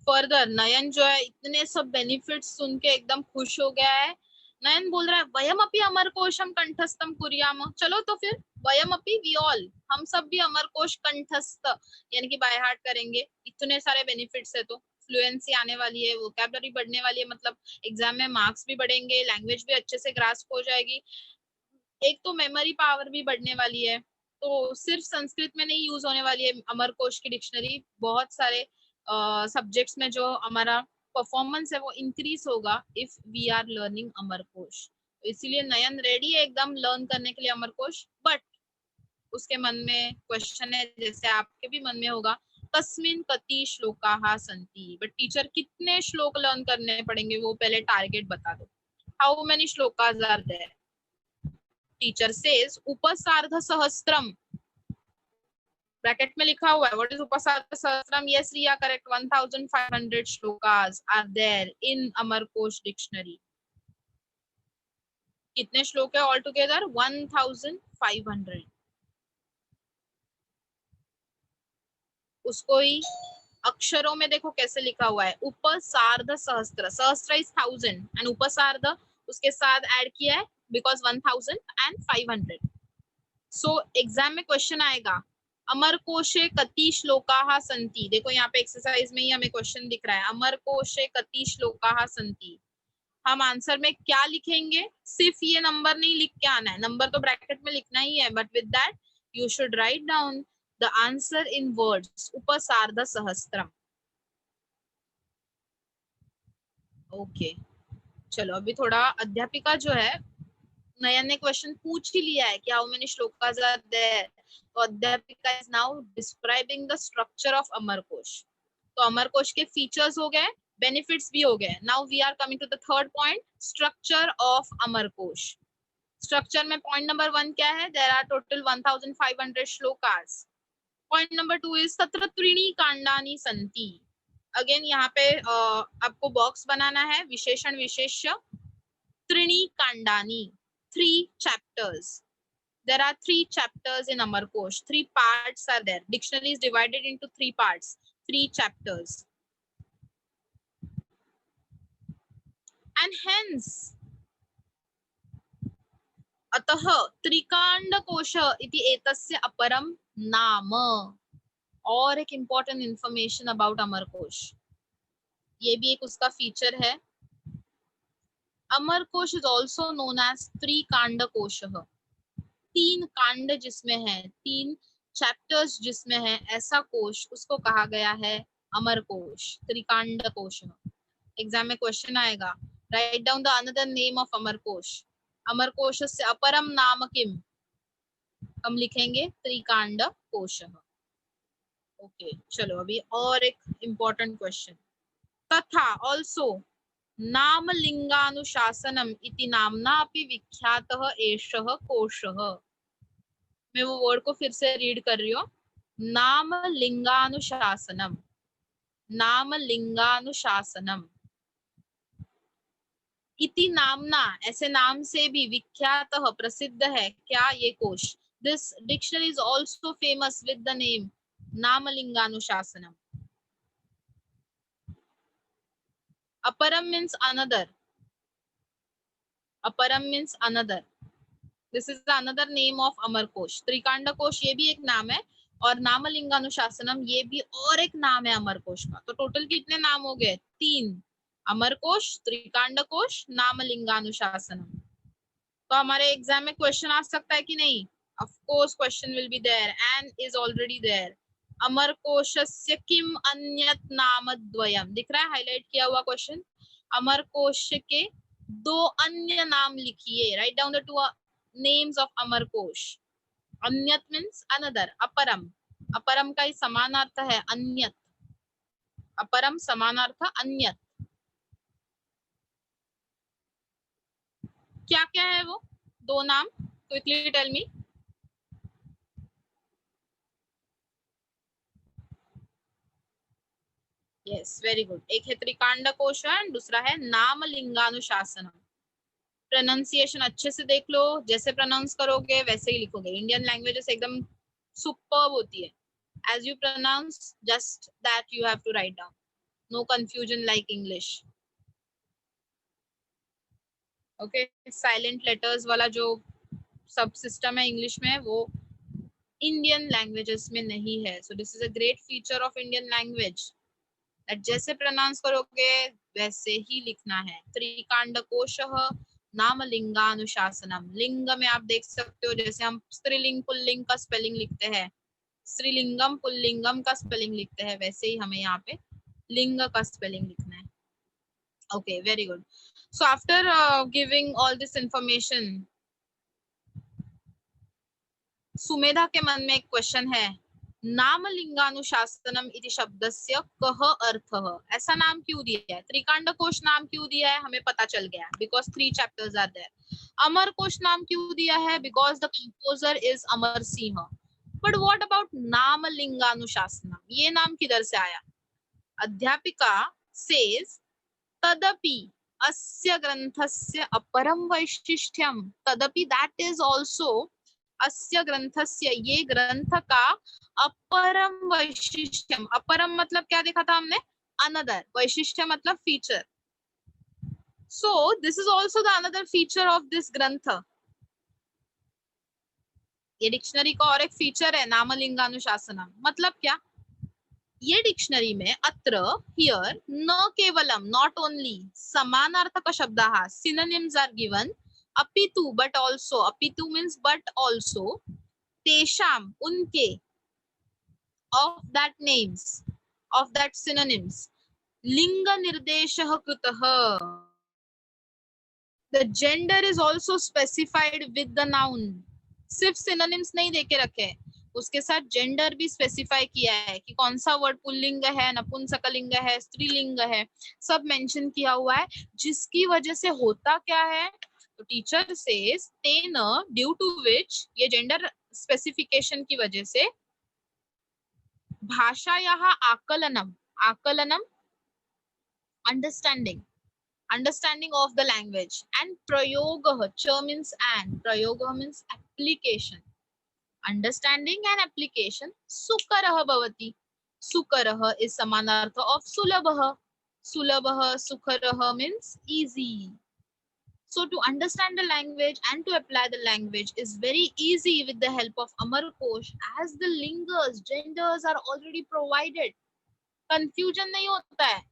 further नयन जो है इतने सब benefits सुन के एकदम खुश हो गया है. नयन बोल रहा है वयमपि अमरकोशम कंठस्थम कुर्याम. चलो तो फिर वयमपि वी ऑल हम सब भी अमरकोश कंठस्थ यानी कि बाय हार्ट करेंगे. इतने सारे बेनिफिट्स है तो फ्लुएंसी आने वाली है, वोकैबुलरी बढ़ने वाली है, मतलब एग्जाम में मार्क्स भी बढ़ेंगे, लैंग्वेज भी अच्छे से ग्रास्प हो जाएगी, एक तो मेमोरी पावर भी बढ़ने वाली है. तो सिर्फ संस्कृत में नहीं यूज होने वाली है अमरकोश की डिक्शनरी, बहुत सारे सब्जेक्ट्स में जो हमारा परफॉर्मेंस है वो इंक्रीज होगा if we are learning Amarkosh. इसीलिए नयन रेडी है एकदम लर्न करने के लिए अमरकोश. बट उसके मन में क्वेश्चन है, जैसे आपके भी मन में होगा, कस्मिन कति श्लोकाः सन्ति. बट टीचर कितने श्लोक लर्न करने पड़ेंगे वो पहले टारगेट बता दो. How many shlokas are there? Teacher says उपसार्ध सहस्त्रम. ब्रैकेट में लिखा हुआ है व्हाट इज उपसार्ध सहस्त्रम. Yes Riya correct. 1500 shlokas are there in Amarkosh dictionary. कितने श्लोक है ऑल टुगेदर? 1500. उसको ही अक्षरों में देखो कैसे लिखा हुआ है, उपसार्ध सहस्त्र. सहस्त्र इज 1000 एंड उपसार्ध उसके साथ ऐड किया है बिकॉज 1500. सो एग्जाम में क्वेश्चन आएगा अमरकोशे कति श्लोकाः सन्ति. देखो यहाँ पे एक्सरसाइज में ही हमें क्वेश्चन दिख रहा है अमरकोशे कति श्लोकाः सन्ति. हम आंसर में क्या लिखेंगे? सिर्फ ये नंबर नहीं लिख के आना है, नंबर तो ब्रैकेट में लिखना ही है, but with that you should write down the answer in words उपसार्ध सहस्त्रम. ओके चलो अभी थोड़ा अध्यापिका जो है, नयन ने क्वेश्चन पूछ ही लिया है कि how many shlokas are there. तो अध्यापिका is now describing the structure of Amarkosh. तो अमरकोश के फीचर्स हो गए, बेनिफिट्स भी हो गए. Now we are coming to the third point, structure of Amarkosh. Structure में पॉइंट नंबर 1 क्या है? There are total 1500 shlokas. Point number 2 is तत्र त्रीणि कांडानि सन्ति. अगेन यहाँ पे आपको बॉक्स बनाना है, विशेषण विशेष्य. त्रीणि कांडानि, 3 chapters. There are 3 chapters in Amarkosh. 3 parts are there. Dictionary is divided into 3 parts, 3 chapters. And hence, अतः त्रिकांडकोश इति एतस्य अपरम नाम. और एक इम्पोर्टेंट इंफॉर्मेशन अबाउट अमरकोश, ये भी एक उसका फीचर है. Amarkosh is also known as Trikandkosh. 3 कांड जिसमें है, 3 चैप्टर्स जिसमें है, ऐसा कोश उसको कहा गया है अमरकोश, त्रिकांडकोश. एग्जाम में क्वेश्चन आएगा, write down the another name of Amarkosh. अमरकोशस्य अपरम नाम किम? हम लिखेंगे त्रिकांडकोश. ओके चलो अभी और एक इम्पोर्टेंट क्वेश्चन. तथा ऑल्सो नामलिंगानुशासनम इति नाम्ना अपि विख्यातः एषः कोशः. मैं वो वर्ड को फिर से रीड कर रही हूँ, नामलिंगानुशासनम. नामलिंगानुशासनम इति नामना, ऐसे नाम से भी, विख्यातः प्रसिद्ध है क्या? ये कोश. This dictionary is also famous with the name Namalinganushasanam. अपरम मीन्स अनदर. अपरम means another. This is the another name of Amarkosh. Trikandkosh ये भी एक नाम है और नामलिंगानुशासनम ये भी और एक नाम है अमरकोश का. तो टोटल कितने नाम हो गए? 3. अमरकोश, त्रिकांडकोश, नामलिंगानुशासनम. तो हमारे एग्जाम में क्वेश्चन आ सकता है कि नहीं? Of course question will be there and is already there. अमरकोशस्य किम अन्यत नामद्वयम, दिख रहा है हाईलाइट किया हुआ क्वेश्चन। अमरकोश के दो अन्य नाम लिखिए, write down the two names of Amarkosh. अन्यत मीन्स अनदर, अपरम, अपरम का ही समानार्थ है अन्यत, अपरम समानार्थ अन्यत। क्या क्या है वो दो नाम? Quickly tell me. Yes, very good. एक है त्रिकांड कोश एंड दूसरा है नामलिंगानुशासनम। प्रोनाउंसिएशन अच्छे से देख लो, जैसे प्रोनाउंस करोगे वैसे ही लिखोगे। इंडियन लैंग्वेजेस एकदम सुपर्ब होती है। As you pronounce just that you have to write down, no confusion like English. Okay, silent letters वाला जो सब सिस्टम है इंग्लिश में वो इंडियन लैंग्वेजेस में नहीं है। So this is a great feature of Indian language, जैसे प्रोनाउंस करोगे वैसे ही लिखना है। त्रिकांड कोशः नामलिंगानुशासनम। लिंग में आप देख सकते हो जैसे हम स्त्रीलिंग पुल्लिंग का स्पेलिंग लिखते हैं, स्त्रीलिंगम पुल्लिंगम का स्पेलिंग लिखते हैं, वैसे ही हमें यहाँ पे लिंग का स्पेलिंग लिखना है। Okay, very good. So after giving all this information, Sumedha के मन में एक क्वेश्चन है, नामलिंगानुशासनम इति शब्दस्य कः अर्थः। ऐसा नाम क्यों दिया है? त्रिकांड कोश नाम क्यों दिया है? हमें पता चल गया, because 3 chapters are there. Amar Kosh नाम क्यों दिया है? Because the composer is Amar Singh. But what about Namalinganushasanam, ये नाम किधर से आया? अध्यापिका सेज तदपि अस्य ग्रंथस्य अपरम वैशिष्ट्यम, तदपि दैट इज आल्सो अस्य ग्रंथस्य, ये ग्रंथ का अपरम वैशिष्ट्यम। अपरम मतलब क्या देखा था हमने? अनदर। वैशिष्ट्य मतलब feature. So this is also the another feature of this ग्रंथ। ये डिक्शनरी का और एक फीचर है नामलिंगानुशासनम। मतलब क्या? ये डिक्शनरी में अत्र, हियर, न केवलम, नॉट ओनली, समानार्थक शब्दाः, synonyms are given, अपितु, but also, अपितु means but also, तेषाम, उनके, of that names, of that synonyms, लिंग निर्देशः कृतः, the gender is also specified with the noun। सिर्फ synonyms नहीं देके रखे, उसके साथ जेंडर भी स्पेसिफाई किया है कि कौन सा वर्ड पुल्लिंग है, नपुंसकलिंग है, स्त्रीलिंग है, सब मेंशन किया हुआ है। जिसकी वजह से होता क्या है, तो टीचर सेज तेन, ड्यू टू विच, ये जेंडर स्पेसिफिकेशन की वजह से, भाषायाः आकलनम, आकलनम understanding, understanding of the language, and prayogah, cha means and, prayogah means application, understanding and application, sukarah bhavati, sukarah is samanartha of sulabah, sulabah sukharah means easy. So to understand the language and to apply the language is very easy with the help of Amarkosh, as the lingas, genders are already provided, confusion नहीं होता है।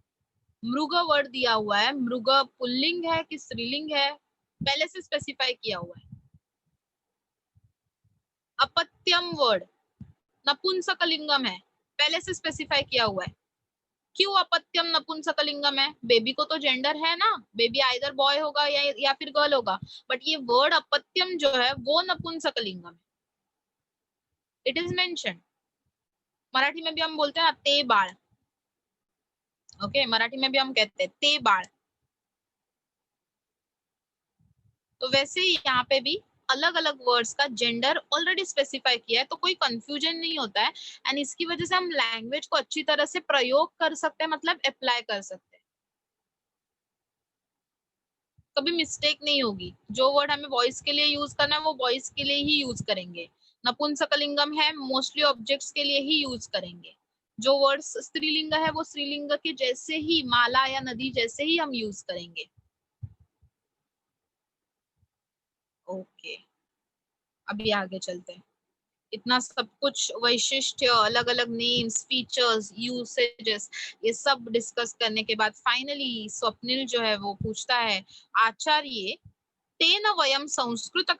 मृग word दिया हुआ है, मृग pulling है कि स्त्रीलिंग है पहले से स्पेसिफाई किया हुआ है। अपत्यम वर्ड नपुंसकलिंगम है, पहले से स्पेसिफाई किया हुआ है। क्यों अपत्यम नपुंसकलिंगम है? बेबी को तो जेंडर है ना, बेबी आइदर बॉय होगा या फिर गर्ल होगा, बट ये वर्ड अपत्यम जो है वो नपुंसकलिंगम है, इट इज मेंशन। मराठी में भी हम बोलते हैं ते बाळ, ओके, मराठी में भी हम कहते हैं ते बाळ। तो वैसे ही यहाँ पे भी अलग अलग वर्ड्स का जेंडर ऑलरेडी स्पेसिफाई किया है, तो कोई कंफ्यूजन नहीं होता है। एंड इसकी वजह से हम लैंग्वेज को अच्छी तरह से प्रयोग कर सकते हैं, मतलब अप्लाई कर सकते हैं, कभी मिस्टेक नहीं होगी। जो वर्ड हमें वॉइस के लिए यूज करना है वो वॉइस के लिए ही यूज करेंगे, नपुंसकलिंगम है मोस्टली ऑब्जेक्ट्स के लिए ही यूज करेंगे, जो वर्ड स्त्रीलिंग है वो स्त्रीलिंग के जैसे ही, माला या नदी जैसे ही हम यूज करेंगे। ओके, अभी आगे चलते हैं। इतना सब कुछ वैशिष्ट्य, अलग अलग नेम्स, फीचर्स, यूसेजेस, ये सब डिस्कस करने के बाद फाइनली स्वप्निल जो है वो पूछता है, आचार्य तेन वयं संस्कृत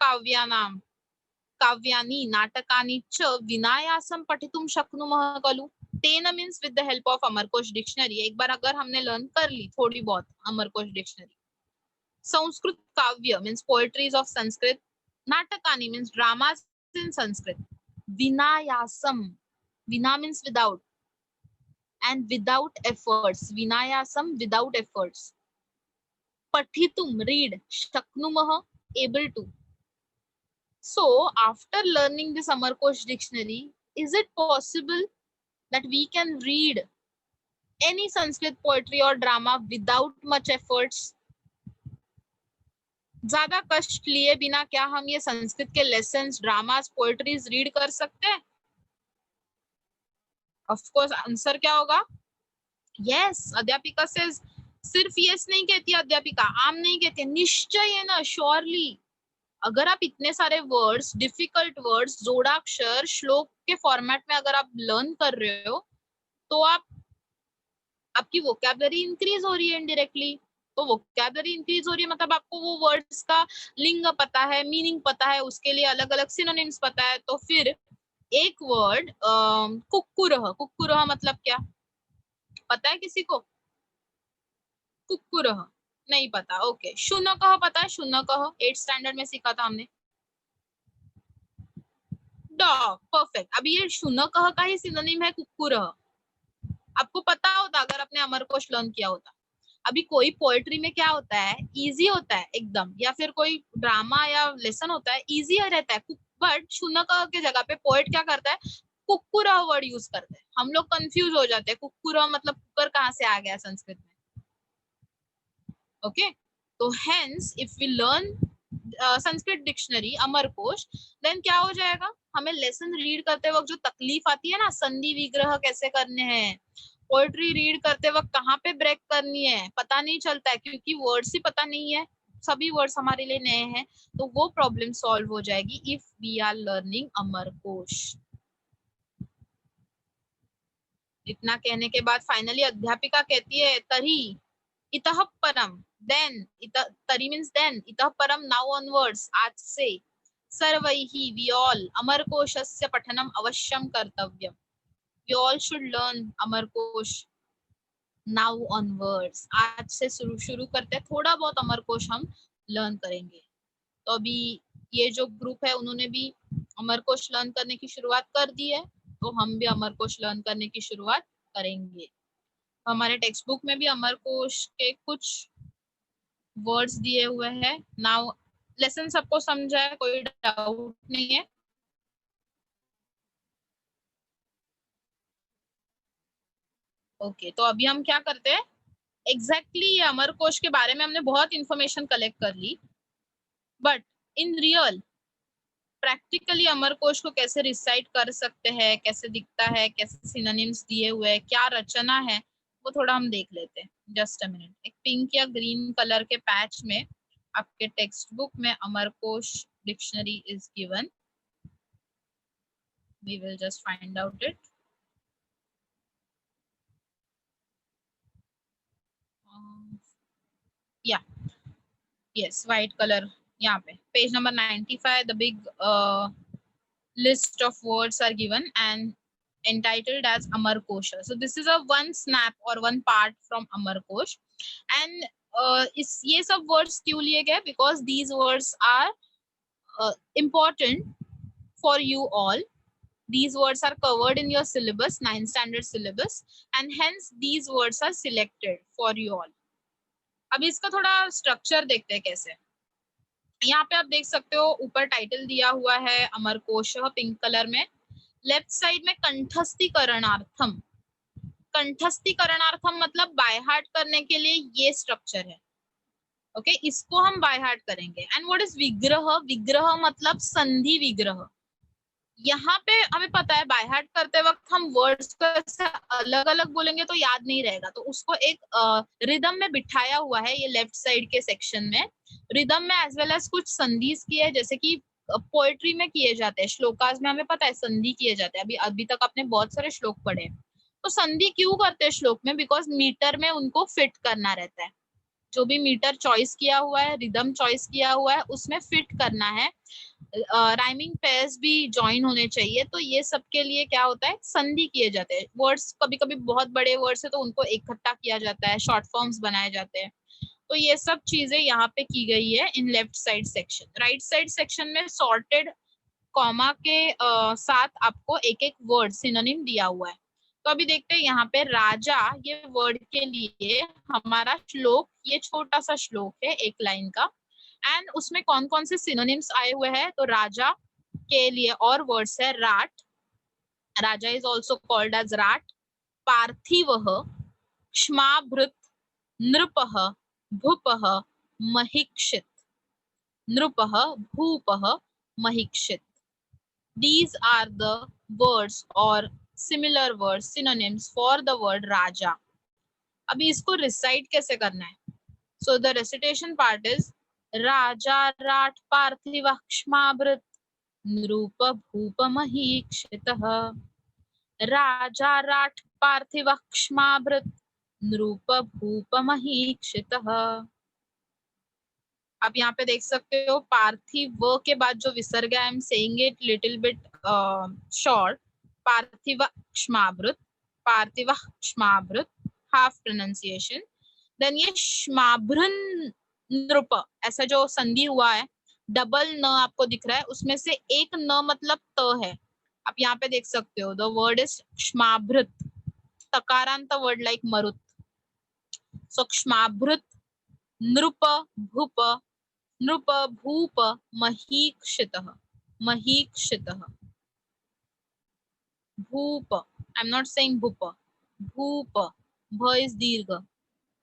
काव्यानि नाटकानि च विनायासं पठितुं शक्नुमः खलु. तेन means with the help of Amarkosh dictionary. एक बार अगर हमने लर्न कर ली थोड़ी बहुत अमरकोश डिक्शनरी. संस्कृत काव्य मीन्स पोएट्रीज ऑफ संस्कृत. नाटकानि मीन्स ड्रामास इन संस्कृत. विनायासम, विना means without and without efforts. Vinayasam, without efforts. Pathitum, read. Shaknumah, able to. So after learning this Amarkosh dictionary, is it possible that we can read any Sanskrit poetry or drama without much efforts? ज्यादा कष्ट लिए बिना क्या हम ये संस्कृत के lessons, dramas, poetries read कर सकते हैं? ऑफ कोर्स आंसर क्या होगा? यस. अध्यापिका से सिर्फ यस नहीं कहती अध्यापिका, आम नहीं कहती, निश्चय है ना, श्योरली. अगर आप इतने सारे वर्ड्स, डिफिकल्ट वर्ड्स, जोड़ाक्षर, श्लोक के फॉर्मेट में अगर आप लर्न कर रहे हो तो आपकी वोकैबुलरी इंक्रीज हो रही है इनडायरेक्टली. तो वोकैबुलरी इंक्रीज हो रही है मतलब आपको वो वर्ड्स का लिंग पता है, मीनिंग पता है, उसके लिए अलग अलग सिनोनिम्स पता है. तो फिर एक वर्ड कुक्कुरह, कुक्कुरह मतलब क्या पता है किसी को? कुक्कुरह नहीं पता. ओके. शुनकः पता है? शुनकः 8th स्टैंडर्ड में सीखा था हमने. डॉग. परफेक्ट. अभी ये शुनकः का ही सिनोनिम है कुक्कुरह. आपको पता होता अगर आपने अमरकोश लर्न किया होता. अभी कोई पोएट्री में क्या होता है, इजी होता है एकदम, या फिर कोई ड्रामा या लेसन होता है इजी रहता है, बट शुनकः के जगह पे पोएट क्या करता है, कुक्कुरह वर्ड यूज करते हैं. हम लोग कंफ्यूज हो जाते हैं, कुक्कुरह मतलब कुकर कहाँ से आ गया संस्कृत में. ओके. तो hence if we learn Sanskrit dictionary Amarkosh, then क्या हो जाएगा, हमें लेसन रीड करते वक्त जो तकलीफ आती है ना, संधि विग्रह कैसे करने हैं, पोएट्री रीड करते वक्त कहाँ पे ब्रेक करनी है, पता नहीं चलता है क्योंकि वर्ड्स ही पता नहीं है, सभी वर्ड्स हमारे लिए नए हैं. तो वो प्रॉब्लम सॉल्व हो जाएगी if we are learning Amarkosh. इतना कहने के बाद फाइनली अध्यापिका कहती है तरी इतः परम, then तरी means then, इतः परम now onwards, आज से सर्वैहि we all अमरकोशस्य पठनम अवश्यम Kartavyam. We all should learn Amarkosh now onwards. आज से शुरू करते हैं, थोड़ा बहुत अमरकोश हम लर्न करेंगे. तो अभी ये जो ग्रुप है उन्होंने भी अमरकोश लर्न करने की शुरुआत कर दी है, तो हम भी अमरकोश लर्न करने की शुरुआत करेंगे. हमारे टेक्स्ट बुक में भी अमरकोश के कुछ वर्ड्स दिए हुए हैं. नाउ लेसन सबको समझा है, कोई डाउट नहीं है? ओके. तो अभी हम क्या करते हैं, एग्जैक्टली अमरकोश के बारे में हमने बहुत इंफॉर्मेशन कलेक्ट कर ली, but in real practically Amarkosh को कैसे रिसाइट कर सकते हैं, कैसे दिखता है, कैसे सिनोनिम्स दिए हुए हैं, क्या रचना है, वो थोड़ा हम देख लेते हैं. Just a minute. एक पिंक या ग्रीन कलर के पैच में आपके टेक्स्ट बुक में Amarkosh dictionary is given. We will just find out it. या यस, व्हाइट कलर. यहाँ पे page number 95, the big list of words are given and entitled as Amarkosha. So this is a one snap or one part from Amarkosh. And ये सब words क्यों लिए गए? Because these words are important for you all. These words are covered in your syllabus, 9th standard syllabus, and hence these words are selected for you all. अभी इसका थोड़ा structure देखते हैं कैसे. यहाँ पे आप देख सकते हो ऊपर टाइटल दिया हुआ है अमरकोश पिंक कलर में. लेफ्ट साइड में कंठस्थीकरणार्थम. कंठस्थीकरणार्थम मतलब बाय हार्ट करने के लिए ये स्ट्रक्चर है. ओके. इसको हम बाय हार्ट करेंगे. एंड व्हाट इज विग्रह? विग्रह मतलब संधि विग्रह. यहाँ पे हमें पता है बाय हार्ट करते वक्त हम वर्ड्स को अलग अलग बोलेंगे तो याद नहीं रहेगा, तो उसको एक रिदम में बिठाया हुआ है ये लेफ्ट साइड के सेक्शन में. रिदम में एज वेल एज कुछ संधिस किए है, जैसे कि पोएट्री में किए जाते हैं, श्लोकास में हमें पता है संधि किए जाते हैं. अभी तक आपने बहुत सारे श्लोक पढ़े. तो संधि क्यों करते हैं श्लोक में? बिकॉज मीटर में उनको फिट करना रहता है. जो भी मीटर चॉइस किया हुआ है, रिदम चॉइस किया हुआ है, उसमें फिट करना है। राइमिंग पेयर्स भी ज्वाइन होने चाहिए। तो ये सब के लिए क्या होता है, संधि किए जाते हैं। वर्ड्स कभी कभी बहुत बड़े वर्ड्स है तो उनको इकट्ठा किया जाता है, शॉर्ट फॉर्म्स बनाए जाते हैं। तो ये सब चीजें यहाँ पे की गई है in left side section. Right side section में सॉर्टेड कॉमा के साथ आपको एक एक वर्ड सिनोनिम दिया हुआ है। तो अभी देखते हैं यहाँ पे राजा, ये वर्ड के लिए हमारा श्लोक, ये छोटा सा श्लोक है एक लाइन का, एंड उसमें कौन कौन से सिनोनिम्स आए हुए हैं। तो राजा के लिए और वर्ड्स है राट, raja is also called as राट, पार्थिवः, क्ष्माभृत, नृपः, भूपः, महिक्षित, नृपः, भूपः, महिक्षित। These are the words or similar words, synonyms for the word raja. अभी इसको recite कैसे करना है? So the recitation part is राजा राट पार्थिव क्ष्माभृत नृप भूप महीक्षितः, राजा राट पार्थिव क्ष्माभृत नृप भूप महीक्षितः। आप यहाँ पे देख सकते हो पार्थिव के बाद जो विसर्ग है, I am saying it little bit short, पार्थिव क्ष्माभृत, पार्थिव क्ष्माभृत, हाफ प्रोनाउंसिएशन। देन ये क्ष्माभृन नृप, ऐसा जो संधि हुआ है, डबल न आपको दिख रहा है, उसमें से एक न मतलब त है। आप यहाँ पे देख सकते हो द वर्ड इज क्ष्माभृत, तकारांत वर्ड लाइक मरुत। सो क्ष्माभृत नृप भूप, नृप भूप महीक्षितः, महीक्षितः, भूप, आई एम नॉट सेइंग भूप, भूप, भ इज दीर्घ,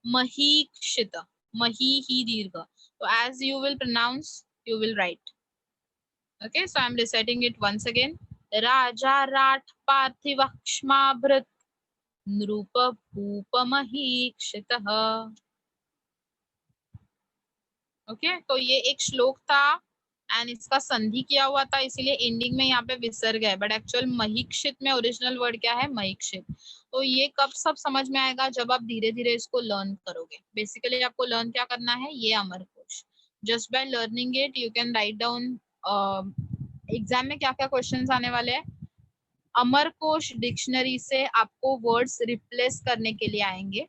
महीक्षित, मही ही दीर्घ। So as you will pronounce, you will write. Okay, so I am reciting it once again. राजा राट पार्थिव क्ष्माभृत नृप भूप महीक्षितः। ओके, तो ये एक श्लोक था एंड इसका संधि किया हुआ था, इसीलिए एंडिंग में यहाँ पे विसर्ग है, बट एक्चुअल महीक्षित में ओरिजिनल वर्ड क्या है, महीक्षित। तो ये कब सब समझ में आएगा, जब आप धीरे धीरे इसको लर्न करोगे। बेसिकली आपको लर्न क्या करना है, ये Amarkosh. Just by learning it you can write down. Exam में क्या क्या क्वेश्चंस आने वाले हैं, अमरकोश डिक्शनरी से आपको वर्ड्स रिप्लेस करने के लिए आएंगे।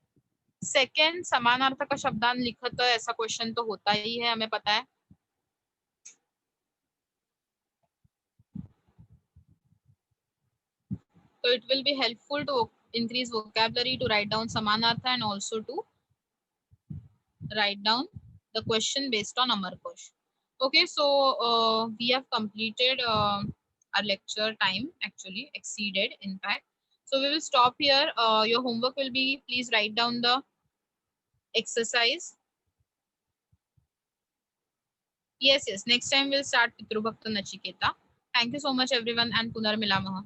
सेकेंड, समानार्थक का शब्दांत लिखत, ऐसा क्वेश्चन तो होता ही है, हमें पता है। So it will be helpful to increase vocabulary, to write down samanartha and also to write down the question based on Amarkosh. Okay, so we have completed our lecture time, actually exceeded in fact. So we will stop here. Your homework will be, please write down the exercise. Yes, next time we'll start Pitru Bhakta Nachiketa. Thank you so much everyone and Punarmilamah.